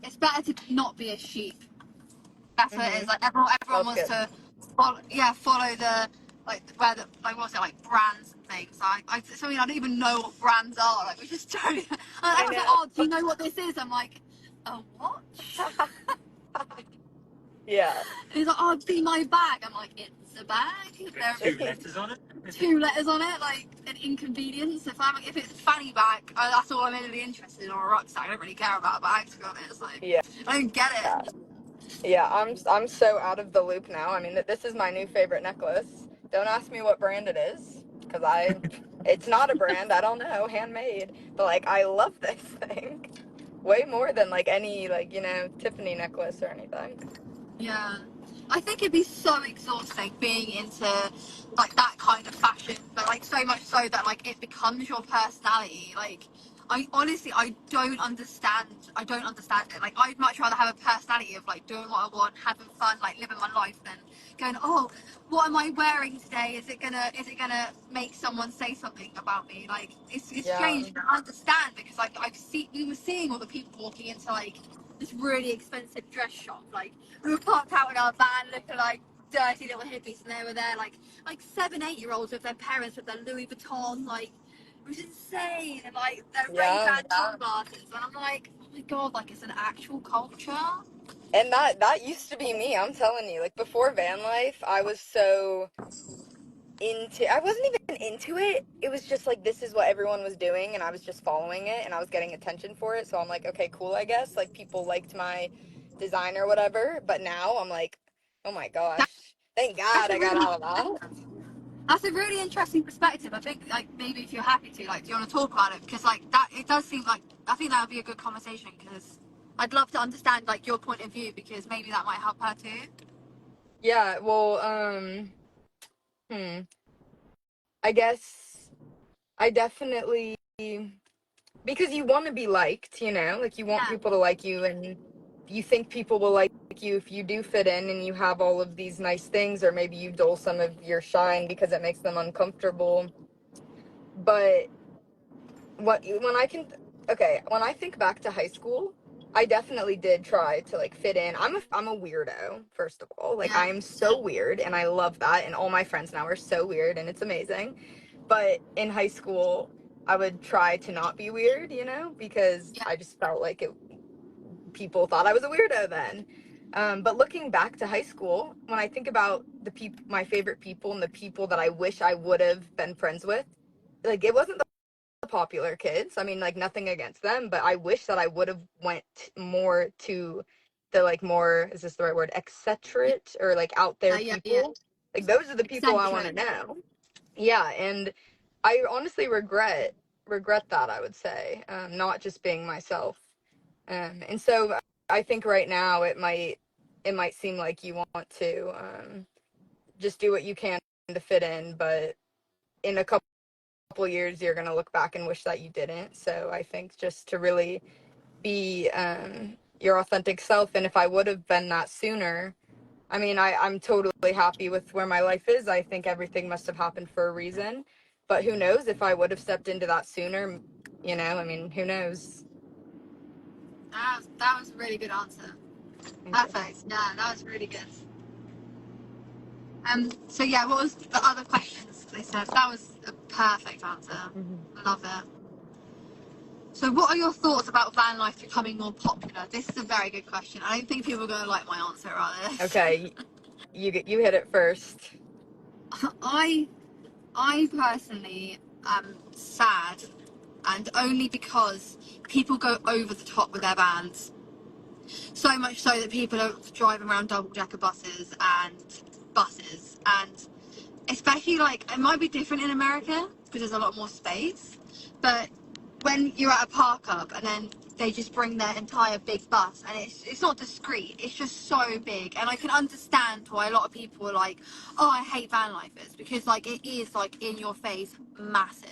it's better to not be a sheep. That's what it is. Mhm. Like everyone That's wants good. to follow the like what's it, like brands and things. I don't even know what brands are. Like we just don't. And I everyone's like, know. oh, do you know what this is? I'm like, a watch. Yeah. And he's like, oh, see my bag. I'm like, it's a bag. There Two letters on it. are 2 letters on it, like an inconvenience. If it's a fanny bag, that's all I'm really interested in, or a rucksack. I don't really care about a bag, to be honest. Like, Yeah. I don't get Yeah. it. Yeah, I'm so out of the loop now. I mean, this is my new favorite necklace. Don't ask me what brand it is, because it's not a brand. I don't know, handmade. But like, I love this thing way more than like any, like, Tiffany necklace or anything. Yeah. I think it'd be so exhausting being into like that kind of fashion, but like so much so that like it becomes your personality. Like I honestly I don't understand it. Like I'd much rather have a personality of like doing what I want, having fun, like living my life than going, oh, what am I wearing today? Is it gonna make someone say something about me? Like it's Yeah. strange to understand because like we were seeing all the people walking into like this really expensive dress shop. Like we were parked out in our van looking like dirty little hippies, and they were there like 7, 8 year olds with their parents with their Louis Vuitton. Like it was insane, and like their Yeah. Ray-Ban sunglasses, and I'm like, oh my god, like it's an actual culture. And that used to be me, I'm telling you. Like, before van life, I wasn't even into it. It was just like, this is what everyone was doing, and I was just following it, and I was getting attention for it. So I'm like, okay, cool, I guess. Like, people liked my design or whatever. But now I'm like, oh my That, gosh, thank that's God a I got really out of that. that's a really interesting perspective. I think like maybe if you're happy to, like, do you want to talk about it? Because like that, it does seem like I think that would be a good conversation because I'd love to understand like your point of view because maybe that might help her too. Yeah, well, I guess I definitely, because you want to be liked, like, you want Yeah, people to like you, and you think people will like you if you do fit in and you have all of these nice things, or maybe you dull some of your shine because it makes them uncomfortable. But what when I can okay, when I think back to high school, I definitely did try to like fit in. I'm a weirdo, first of all. Like, I yeah, am so weird, and I love that, and all my friends now are so weird, and it's amazing. But in high school, I would try to not be weird, because yeah, I just felt like people thought I was a weirdo then. But looking back to high school, when I think about my favorite people and the people that I wish I would have been friends with, like, it wasn't the popular kids. I mean, like, nothing against them, but I wish that I would have went more to the, like, more, is this the right word, eccentric, or like out there yeah. people. Like, those are the people I want to Eccentric. know. Yeah, and I honestly regret that, I would say, not just being myself. And so I think right now it might seem like you want to just do what you can to fit in, but in a couple years you're gonna look back and wish that you didn't. So I think just to really be your authentic self, and if I would have been that sooner, I mean, I'm totally happy with where my life is. I think everything must have happened for a reason. But who knows if I would have stepped into that sooner, I mean, who knows? That was a really good answer. Thank you. Perfect. Yeah, that was really good. So yeah, what was the other questions they said? That was a perfect answer. Mhm. Love it. So what are your thoughts about van life becoming more popular? This is a very good question. I don't think people are going to like my answer on this. Okay, you hit it first. I I personally am sad, and only because people go over the top with their vans. So much so that people are driving around double decker buses, and especially like it might be different in America because there's a lot more space, but when you're at a park up and then they just bring their entire big bus and it's not discreet, it's just so big. And I can understand why a lot of people are like, oh, I hate van lifers, because like it is like in your face massive.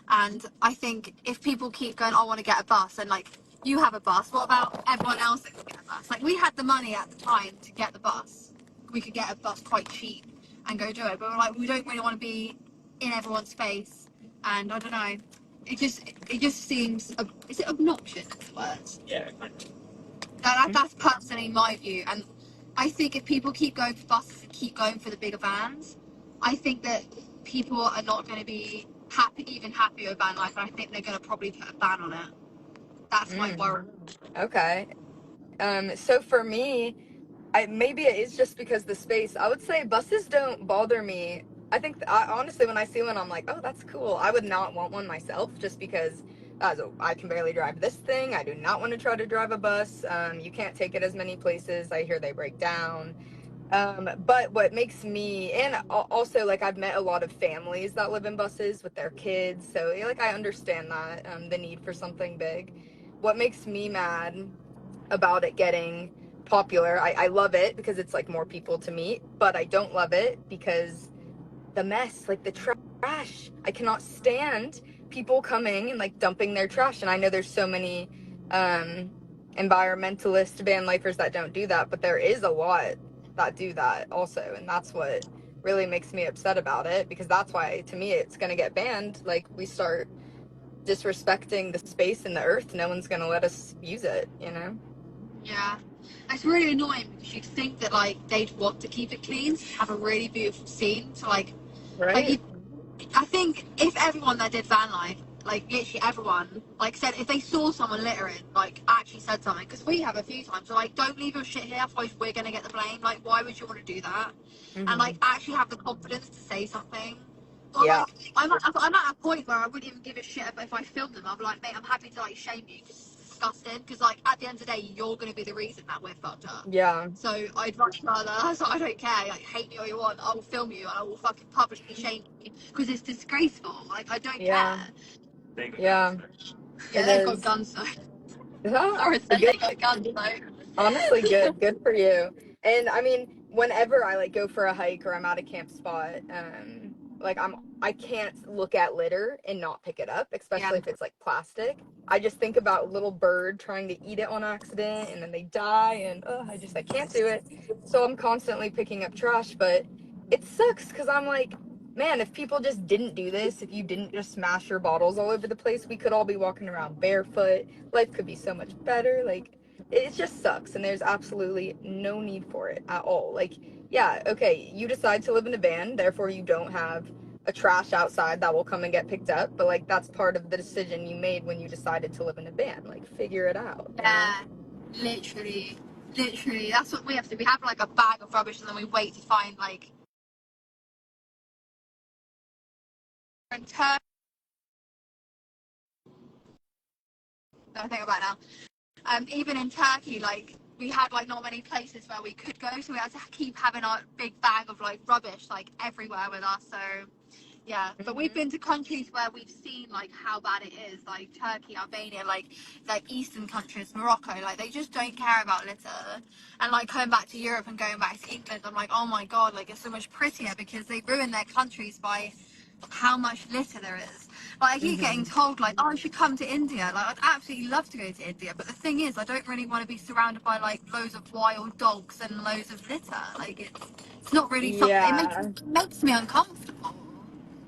And I think if people keep going, I want to get a bus, and like you have a bus, what about everyone else that can get a bus? Like we had the money at the time to get the bus. We could get a bus quite cheap and go do it. But we're like, we don't really want to be in everyone's face. And I don't know. It just seems, is it obnoxious, is the word? Yeah. That's personally my view. And I think if people keep going for buses and keep going for the bigger vans, I think that people are not going to be even happier with van life. And I think they're going to probably put a ban on it. That's my worry. Okay. So for me, maybe it is just because the space. I would say buses don't bother me. Honestly, when I see one, I'm like, oh, that's cool. I would not want one myself, just because I can barely drive this thing. I do not want to try to drive a bus. You can't take it as many places. I hear they break down. But what makes me, and also, like, I've met a lot of families that live in buses with their kids, so like I understand that the need for something big. What makes me mad about it getting popular, I love it because it's like more people to meet, but I don't love it because the mess, like the trash. I cannot stand people coming and like dumping their trash. And I know there's so many environmentalist van lifers that don't do that, but there is a lot that do that also. And that's what really makes me upset about it, because that's why, to me, it's going to get banned. Like, we start disrespecting the space and the earth, no one's going to let us use it, you know? Yeah. It's really annoying because you'd think that like they'd want to keep it clean, have a really beautiful scene to like Right? I think if everyone that did van life, like literally everyone, like said if they saw someone littering, like actually said something, because we have a few times, so like don't leave your shit here, otherwise we're gonna get the blame. Like why would you want to do that? And like actually have the confidence to say something. Or Yeah. like I'm at a point where I wouldn't even give a shit if I filmed them. I'd be like, mate, I'm happy to like shame you because it's disgusting. Because like at the end of the day, you're gonna be the reason that we're fucked up. Yeah. So I'd much rather, so I don't care, like hate me all you want, I will film you and I will fucking publicly shame you because it's disgraceful. Like I don't Yeah. care. Yeah. Yeah, It they've got is. guns though. Sorry, they Good. got guns though. Honestly, good for you. And I mean, whenever I like go for a hike or I'm at a camp spot, like I can't look at litter and not pick it up, Yeah. especially if it's like plastic. I just think about a little bird trying to eat it on accident and then they die, and I can't do it. So I'm constantly picking up trash, but it sucks because I'm like, man, if people just didn't do this, if you didn't just smash your bottles all over the place, we could all be walking around barefoot. Life could be so much better. Like, it just sucks, and there's absolutely no need for it at all. Like, yeah, okay, you decide to live in a van, therefore you don't have a trash outside that will come and get picked up, but like that's part of the decision you made when you decided to live in a van. Like, figure it out, you know? Yeah, literally, literally. That's what we have to do. We have like a bag of rubbish and then we wait to find like. In Turkey, I think about now. Even in Turkey, like we had like not many places where we could go, so we had to keep having our big bag of like rubbish like everywhere with us. So yeah, but we've been to countries where we've seen like how bad it is, like Turkey, Albania, like eastern countries, Morocco. Like they just don't care about litter. And like coming back to Europe and going back to England, I'm like, oh my god, like it's so much prettier because they ruin their countries by how much litter there is. Like I keep getting told like, oh, I should come to India. Like I'd absolutely love to go to India, but the thing is, I don't really want to be surrounded by like loads of wild dogs and loads of litter. Like it's not really something. Yeah. It makes me uncomfortable.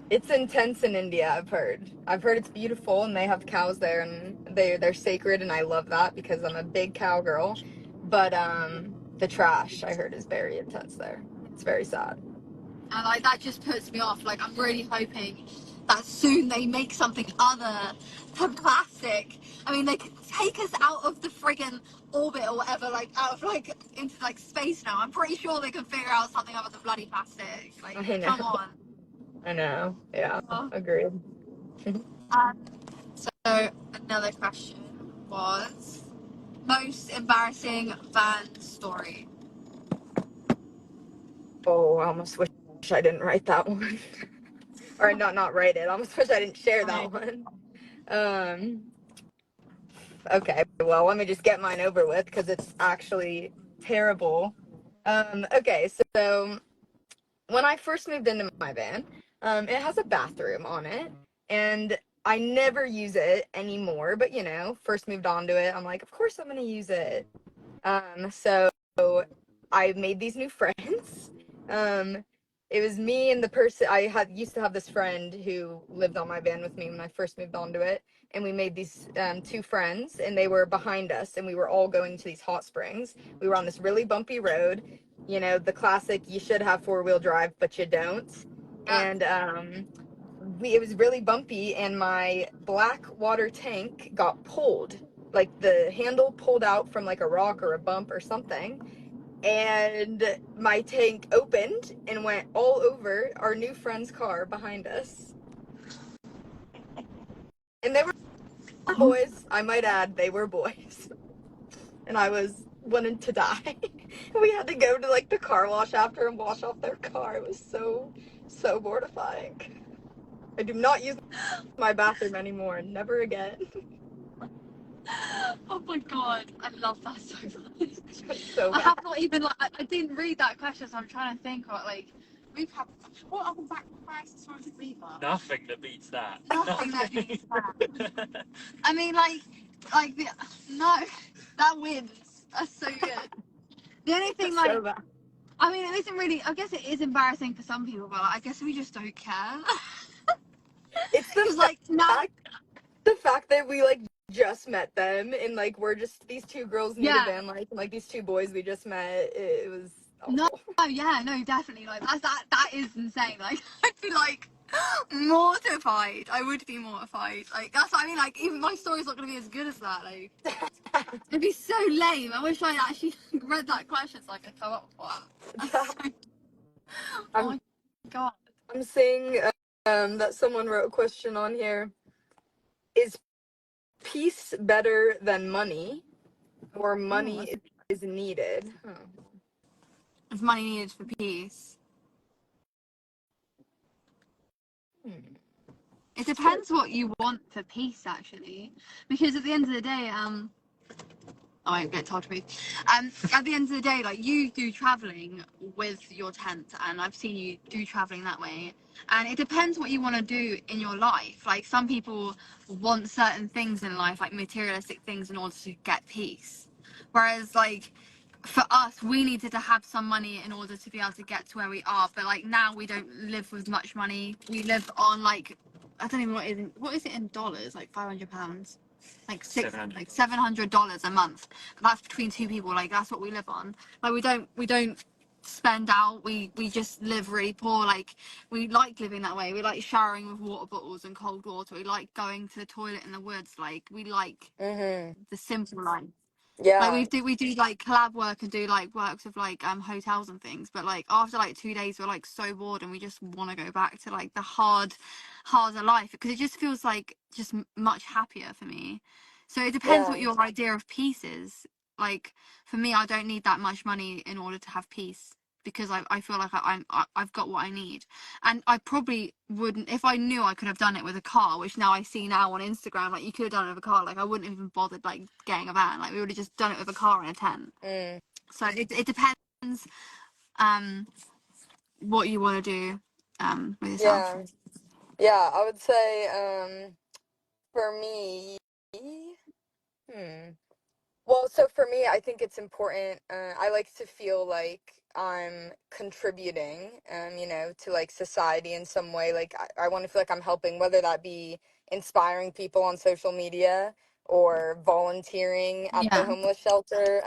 It's intense in India, I've heard. I've heard it's beautiful and they have cows there and they're sacred, and I love that because I'm a big cowgirl. But the trash, I heard, is very intense there. It's very sad. And like that just puts me off. Like I'm really hoping that soon they make something other than plastic. I mean, they could take us out of the friggin' orbit or whatever, like out of like into like space now. I'm pretty sure they can figure out something other than bloody plastic. Like, I know. come on. I know. Yeah. Agreed. Um, so another question was most embarrassing van story. Oh, I almost wish I didn't write that one. Or not write it. I almost wish I didn't share that one. Um, okay, well, let me just get mine over with because it's actually terrible. Okay, so when I first moved into my van, it has a bathroom on it, and I never use it anymore, but you know, first moved on to it. I'm like, of course I'm gonna use it. So I made these new friends. Um, it was me and the person I had used to have this friend who lived on my van with me when I first moved onto it, and we made these two friends, and they were behind us, and we were all going to these hot springs. We were on this really bumpy road, you know, the classic you should have four-wheel drive, but you don't. And it was really bumpy, and my black water tank got pulled, like the handle pulled out from like a rock or a bump or something, and my tank opened and went all over our new friend's car behind us. And they were boys, I might add, they were boys. And I was wanting to die. We had to go to like the car wash after and wash off their car. It was so mortifying. I do not use my bathroom anymore, never again. Oh my god, I love that so much. So I bad. have not even like I didn't read that question, so I'm trying to think about like we've had what other backgrounds as we've got? Nothing that beats that. Nothing that beats that. I mean like the no, that wins. That's so good. The only thing like So bad. I mean it isn't really I guess it is embarrassing for some people, but like, I guess we just don't care. It's Because like now the fact that we like just met them, and like we're just these two girls new to yeah. van life, and like these two boys we just met. It was No, awful. yeah, no, definitely. Like that is insane. Like I'd be like mortified. I would be mortified. Like that's what I mean. Like even my story's not gonna be as good as that. Like it'd be so lame. I wish I'd actually read that question so I could come up with one. That's so, oh I'm my god. I'm seeing that someone wrote a question on here. Is peace better than money, or Ooh, money is needed? Oh. is money needed for peace? Hmm. It depends what you want for peace, actually, because at the end of the day, I won't get told to move. At the end of the day, like you do traveling with your tent, and I've seen you do traveling that way. And it depends what you want to do in your life. Like some people want certain things in life, like materialistic things, in order to get peace. Whereas, like for us, we needed to have some money in order to be able to get to where we are. But like now, we don't live with much money. We live on like I don't even know what is it in dollars, like £500. Like $700 a month. That's between two people. Like that's what we live on. Like we don't spend out. We just live really poor. Like we like living that way. We like showering with water bottles and cold water. We like going to the toilet in the woods. Like we like the simple life. Like Yeah. we do like collab work and do like works with like hotels and things, but like after like 2 days we're like so bored and we just want to go back to like the harder life because it just feels like just much happier for me. So it depends Yeah. what your idea of peace is. Like for me, I don't need that much money in order to have peace because I feel like I've got what I need. And I probably wouldn't, if I knew I could have done it with a car, which now I see now on Instagram, like you could have done it with a car. Like I wouldn't have even bothered like getting a van. Like we would have just done it with a car and a tent. Mm. So it depends what you want to do with yourself. Yeah. Yeah. I would say for me. Hmm. Well, so for me, I think it's important. I like to feel like I'm contributing, you know, to like society in some way. Like I want to feel like I'm helping, whether that be inspiring people on social media or volunteering at the Yeah. homeless shelter.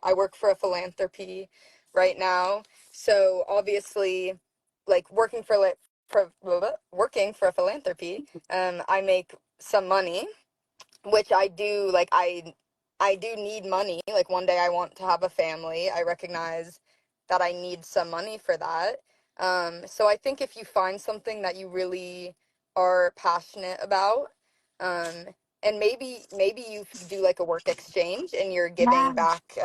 I work for a philanthropy right now, so obviously, like working for a philanthropy, I make some money, which I do. Like I do need money. Like one day I want to have a family. I recognize that I need some money for that. So I think if you find something that you really are passionate about, um, and maybe you do like a work exchange and you're giving Yeah. back,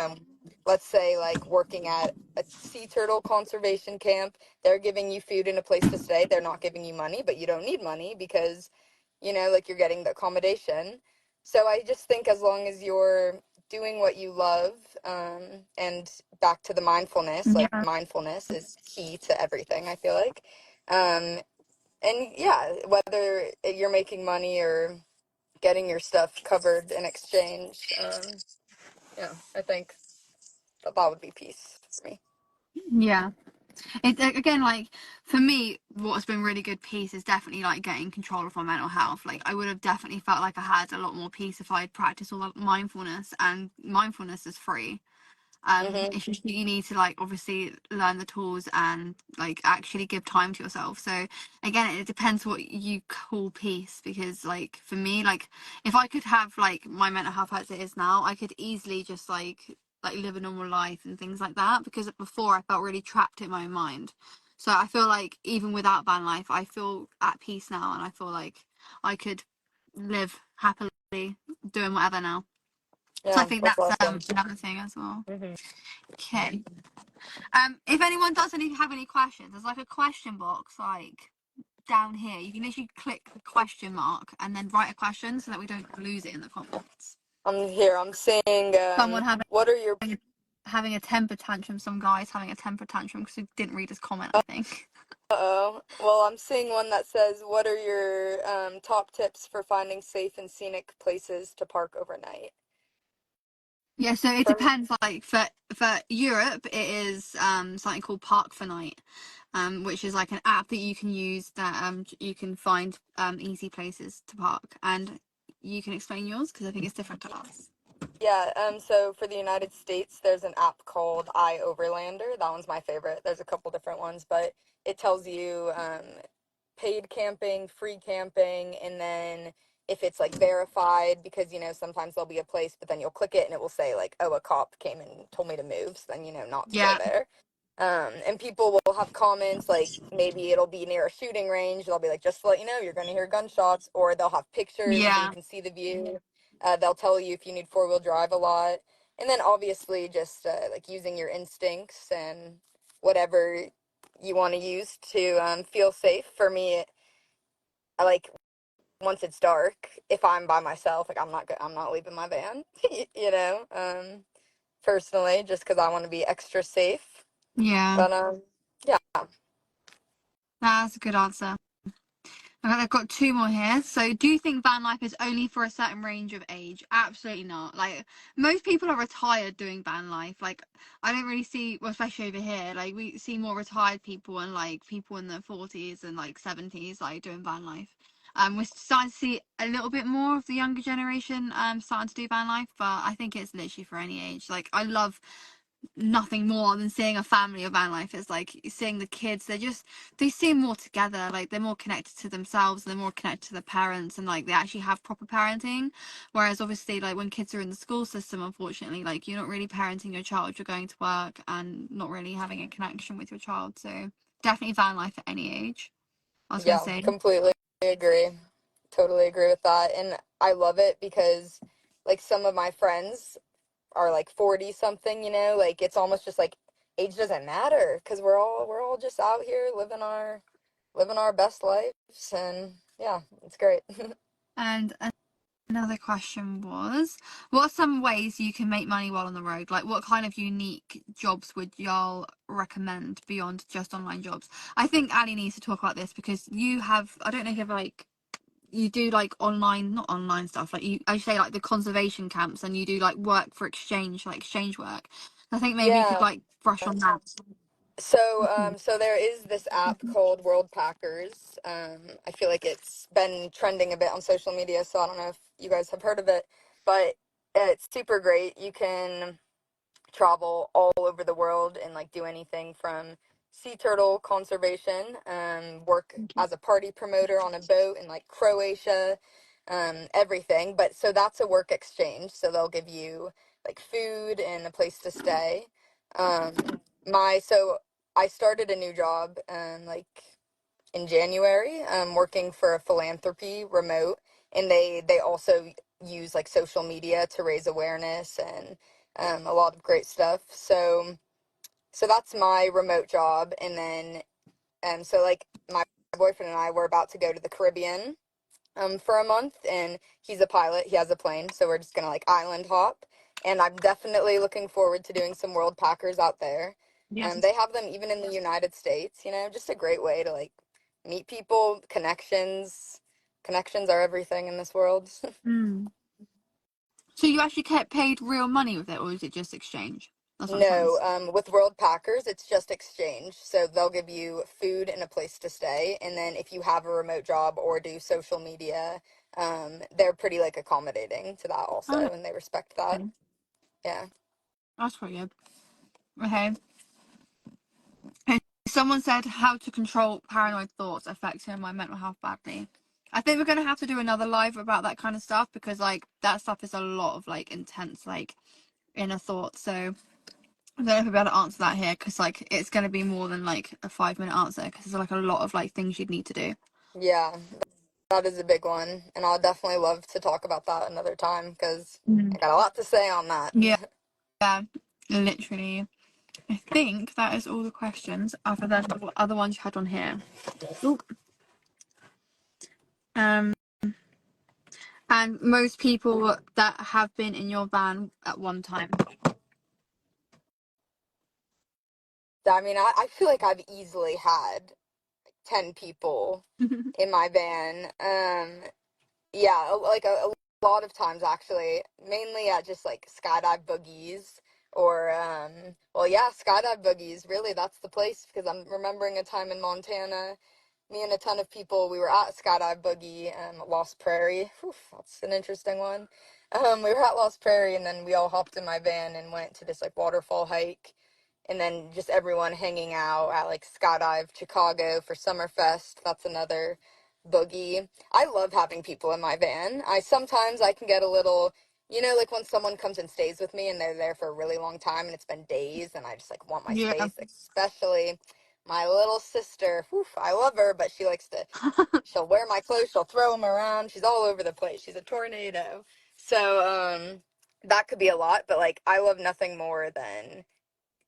let's say like working at a sea turtle conservation camp, they're giving you food and a place to stay. They're not giving you money, but you don't need money because, you know, like you're getting the accommodation. So I just think as long as you're doing what you love, and back to the mindfulness, like Yeah. mindfulness is key to everything, I feel like. Um, And yeah, whether you're making money or getting your stuff covered in exchange, yeah, I think that would be peace for me. Yeah. It again, like for me, what's been really good peace is definitely like getting control of my mental health. Like I would have definitely felt like I had a lot more peace if I'd practiced all that mindfulness, and mindfulness is free. Hmm. It's just that you need to like obviously learn the tools and like actually give time to yourself. So again, it depends what you call peace, because like for me, like if I could have like my mental health as it is now, I could easily just like live a normal life and things like that, because before I felt really trapped in my own mind. So I feel like even without van life, I feel at peace now, and I feel like I could live happily doing whatever now. So I Yeah, think that's that's awesome. another thing as well. Hmm. Okay. If anyone does have any questions, there's like a question box like down here. You can literally click the question mark and then write a question so that we don't lose it in the comments. I'm here. I'm saying, Someone having what are your having a temper tantrum. Some guys having a temper tantrum because he didn't read his comment, I think. Uh-oh. Well, I'm seeing one that says, what are your top tips for finding safe and scenic places to park overnight? Yeah, so it For depends. Like for Europe, it is something called Park for Night, which is like an app that you can use that you can find easy places to park. And you can explain yours because I think it's different to us. Yeah, so for the United States, there's an app called iOverlander. That one's my favorite. There's a couple different ones, but it tells you paid camping, free camping, and then if it's like verified, because sometimes there'll be a place, but then you'll click it and it will say like, oh, a cop came and told me to move, so then not to go Yeah, there. And people will have comments like maybe it'll be near a shooting range. They'll be like, just to let you know, you're going to hear gunshots, or they'll have pictures so you yeah, can see the view. They'll tell you if you need four-wheel drive a lot. And then obviously just like using your instincts and whatever you want to use to feel safe. For me, I like once it's dark, if I'm by myself, like I'm not leaving my van, personally, just because I want to be extra safe. yeah. But yeah, That's a good answer. Okay, I've got two more here. So, do you think van life is only for a certain range of age? Absolutely not. Like, most people are retired doing van life. Like, I don't really see, well, especially over here, like, we see more retired people and, like, people in their 40s and, like, 70s, like, doing van life. We're starting to see a little bit more of the younger generation starting to do van life, but I think it's literally for any age. Like, I love nothing more than seeing a family of van life. It's like seeing the kids, they seem more together, like they're more connected to themselves, they're more connected to their parents, and like they actually have proper parenting. Whereas obviously like when kids are in the school system, unfortunately, like you're not really parenting your child, you're going to work and not really having a connection with your child. So definitely van life at any age, I was going to yeah, say. completely agree. Totally agree with that. And I love it because like some of my friends are like 40 something, like it's almost just like age doesn't matter because we're all just out here living our best lives, and yeah, it's great. And another question was, what are some ways you can make money while on the road? Like, what kind of unique jobs would y'all recommend beyond just online jobs? I think Ali needs to talk about this because you have, I don't know if you have like, you do like online, not online stuff, like you, I say like the conservation camps, and you do like work for exchange, like exchange work. I think maybe you could Yeah. like brush on that. So there is this app called World Packers. I feel like it's been trending a bit on social media, so I don't know if you guys have heard of it, but it's super great. You can travel all over the world and like do anything from sea turtle conservation, work as a party promoter on a boat in like Croatia, everything. But so that's a work exchange. So they'll give you like food and a place to stay. So I started a new job like in January, working for a philanthropy remote, and they also use like social media to raise awareness and a lot of great stuff. So that's my remote job, and then so like my boyfriend and I were about to go to the Caribbean for a month, and he's a pilot. He has a plane, so we're just gonna like island hop. And I'm definitely looking forward to doing some world packers out there. Yes. They have them even in the United States. Just a great way to like meet people, connections. Connections are everything in this world. Mm. So you actually get paid real money with it, or is it just exchange? That's what I'm trying to No, say. with World Packers, it's just exchange. So they'll give you food and a place to stay, and then if you have a remote job or do social media, they're pretty like accommodating to that Oh, also, and they respect that. okay. Yeah. That's pretty good. Okay. Okay. Someone said how to control paranoid thoughts affecting my mental health badly. I think we're gonna have to do another live about that kind of stuff because like that stuff is a lot of like intense like inner thoughts. So I don't know if we'll be able to answer that here because like it's gonna be more than like a 5 minute answer because there's like a lot of like things you'd need to do. Yeah, that is a big one, and I'll definitely love to talk about that another time because Mm. I got a lot to say on that. Yeah, yeah, literally. I think that is all the questions other than the other ones you had on here. Oop. Um, and most people that have been in your van at one time. I mean, I feel like I've easily had 10 people in my van. Yeah, like a lot of times actually, mainly at just like skydive boogies or well yeah, skydive boogies. Really, that's the place because I'm remembering a time in Montana, me and a ton of people, we were at skydive boogie Lost Prairie. Whew, that's an interesting one. We were at Lost Prairie and then we all hopped in my van and went to this like waterfall hike and then just everyone hanging out at like Skydive Chicago for Summerfest. That's another boogie. I love having people in my van. I can get a little, like when someone comes and stays with me and they're there for a really long time and it's been days and I just like want my Yeah. space, like, especially my little sister. Whew, I love her, but she'll wear my clothes, she'll throw them around. She's all over the place. She's a tornado. So, that could be a lot, but like I love nothing more than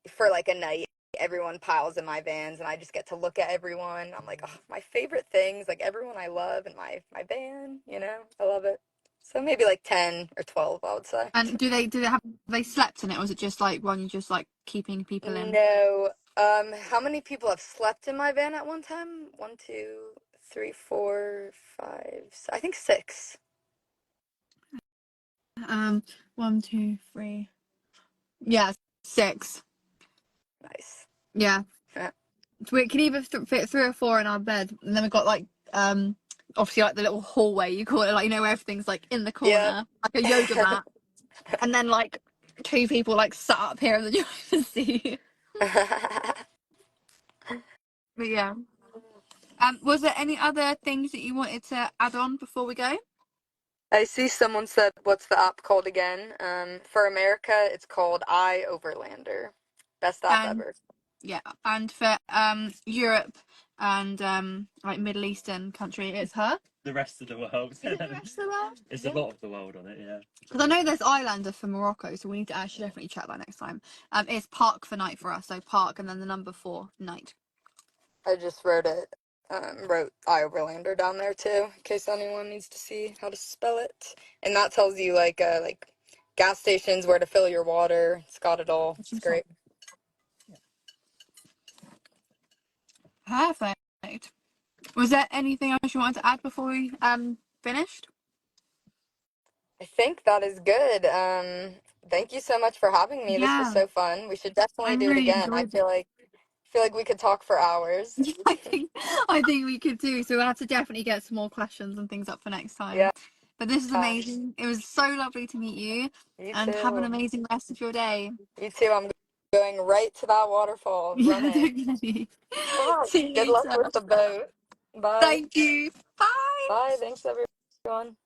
for like a night everyone piles in my vans and I just get to look at everyone. I'm like, oh, my favorite things, like everyone I love in my van, I love it. So maybe like 10 or 12, I would say. And do they slept in it, or was it just like one you just like keeping people in? No. How many people have slept in my van at one time? One, two, three, four, five, I think six. One, two, three. Yeah, six. Nice. Yeah. So we could either fit 3 or 4 in our bed, and then we've got like obviously like the little hallway you call it, like where everything's like in the Yep. corner, like a yoga mat, and then like 2 people like sat up here in the driver's seat. But yeah. Was there any other things that you wanted to add on before we go? I see someone said, what's the app called again? For America, it's called iOverlander. Best app And ever. yeah, and for Europe and like Middle Eastern country, it's her. The rest of the world. Is it the rest of the world? It's Yeah. a lot of the world on it, yeah. Because I know there's Islander for Morocco, so we need to actually definitely check that next time. It's Park for night for us, so Park and then the number 4 night. I just wrote iOverlander down there too, in case anyone needs to see how to spell it. And that tells you like gas stations, where to fill your water. It's got it all. It's great. Perfect. Was there anything else you wanted to add before we finished? I think that is good. Thank you so much for having me. This was Yeah, so fun. We should I definitely do it really again. I enjoyed it. feel like we could talk for hours. I think we could too. So we'll have to definitely get some more questions and things up for next time. Yeah, But this is amazing. It was so lovely to meet you, you and have an too. amazing rest of your day. You too. I'm going right to that waterfall, Yeah, running. definitely. Ah, See you good luck later. with the boat. Bye. Thank you. Bye. Bye. Thanks, everyone.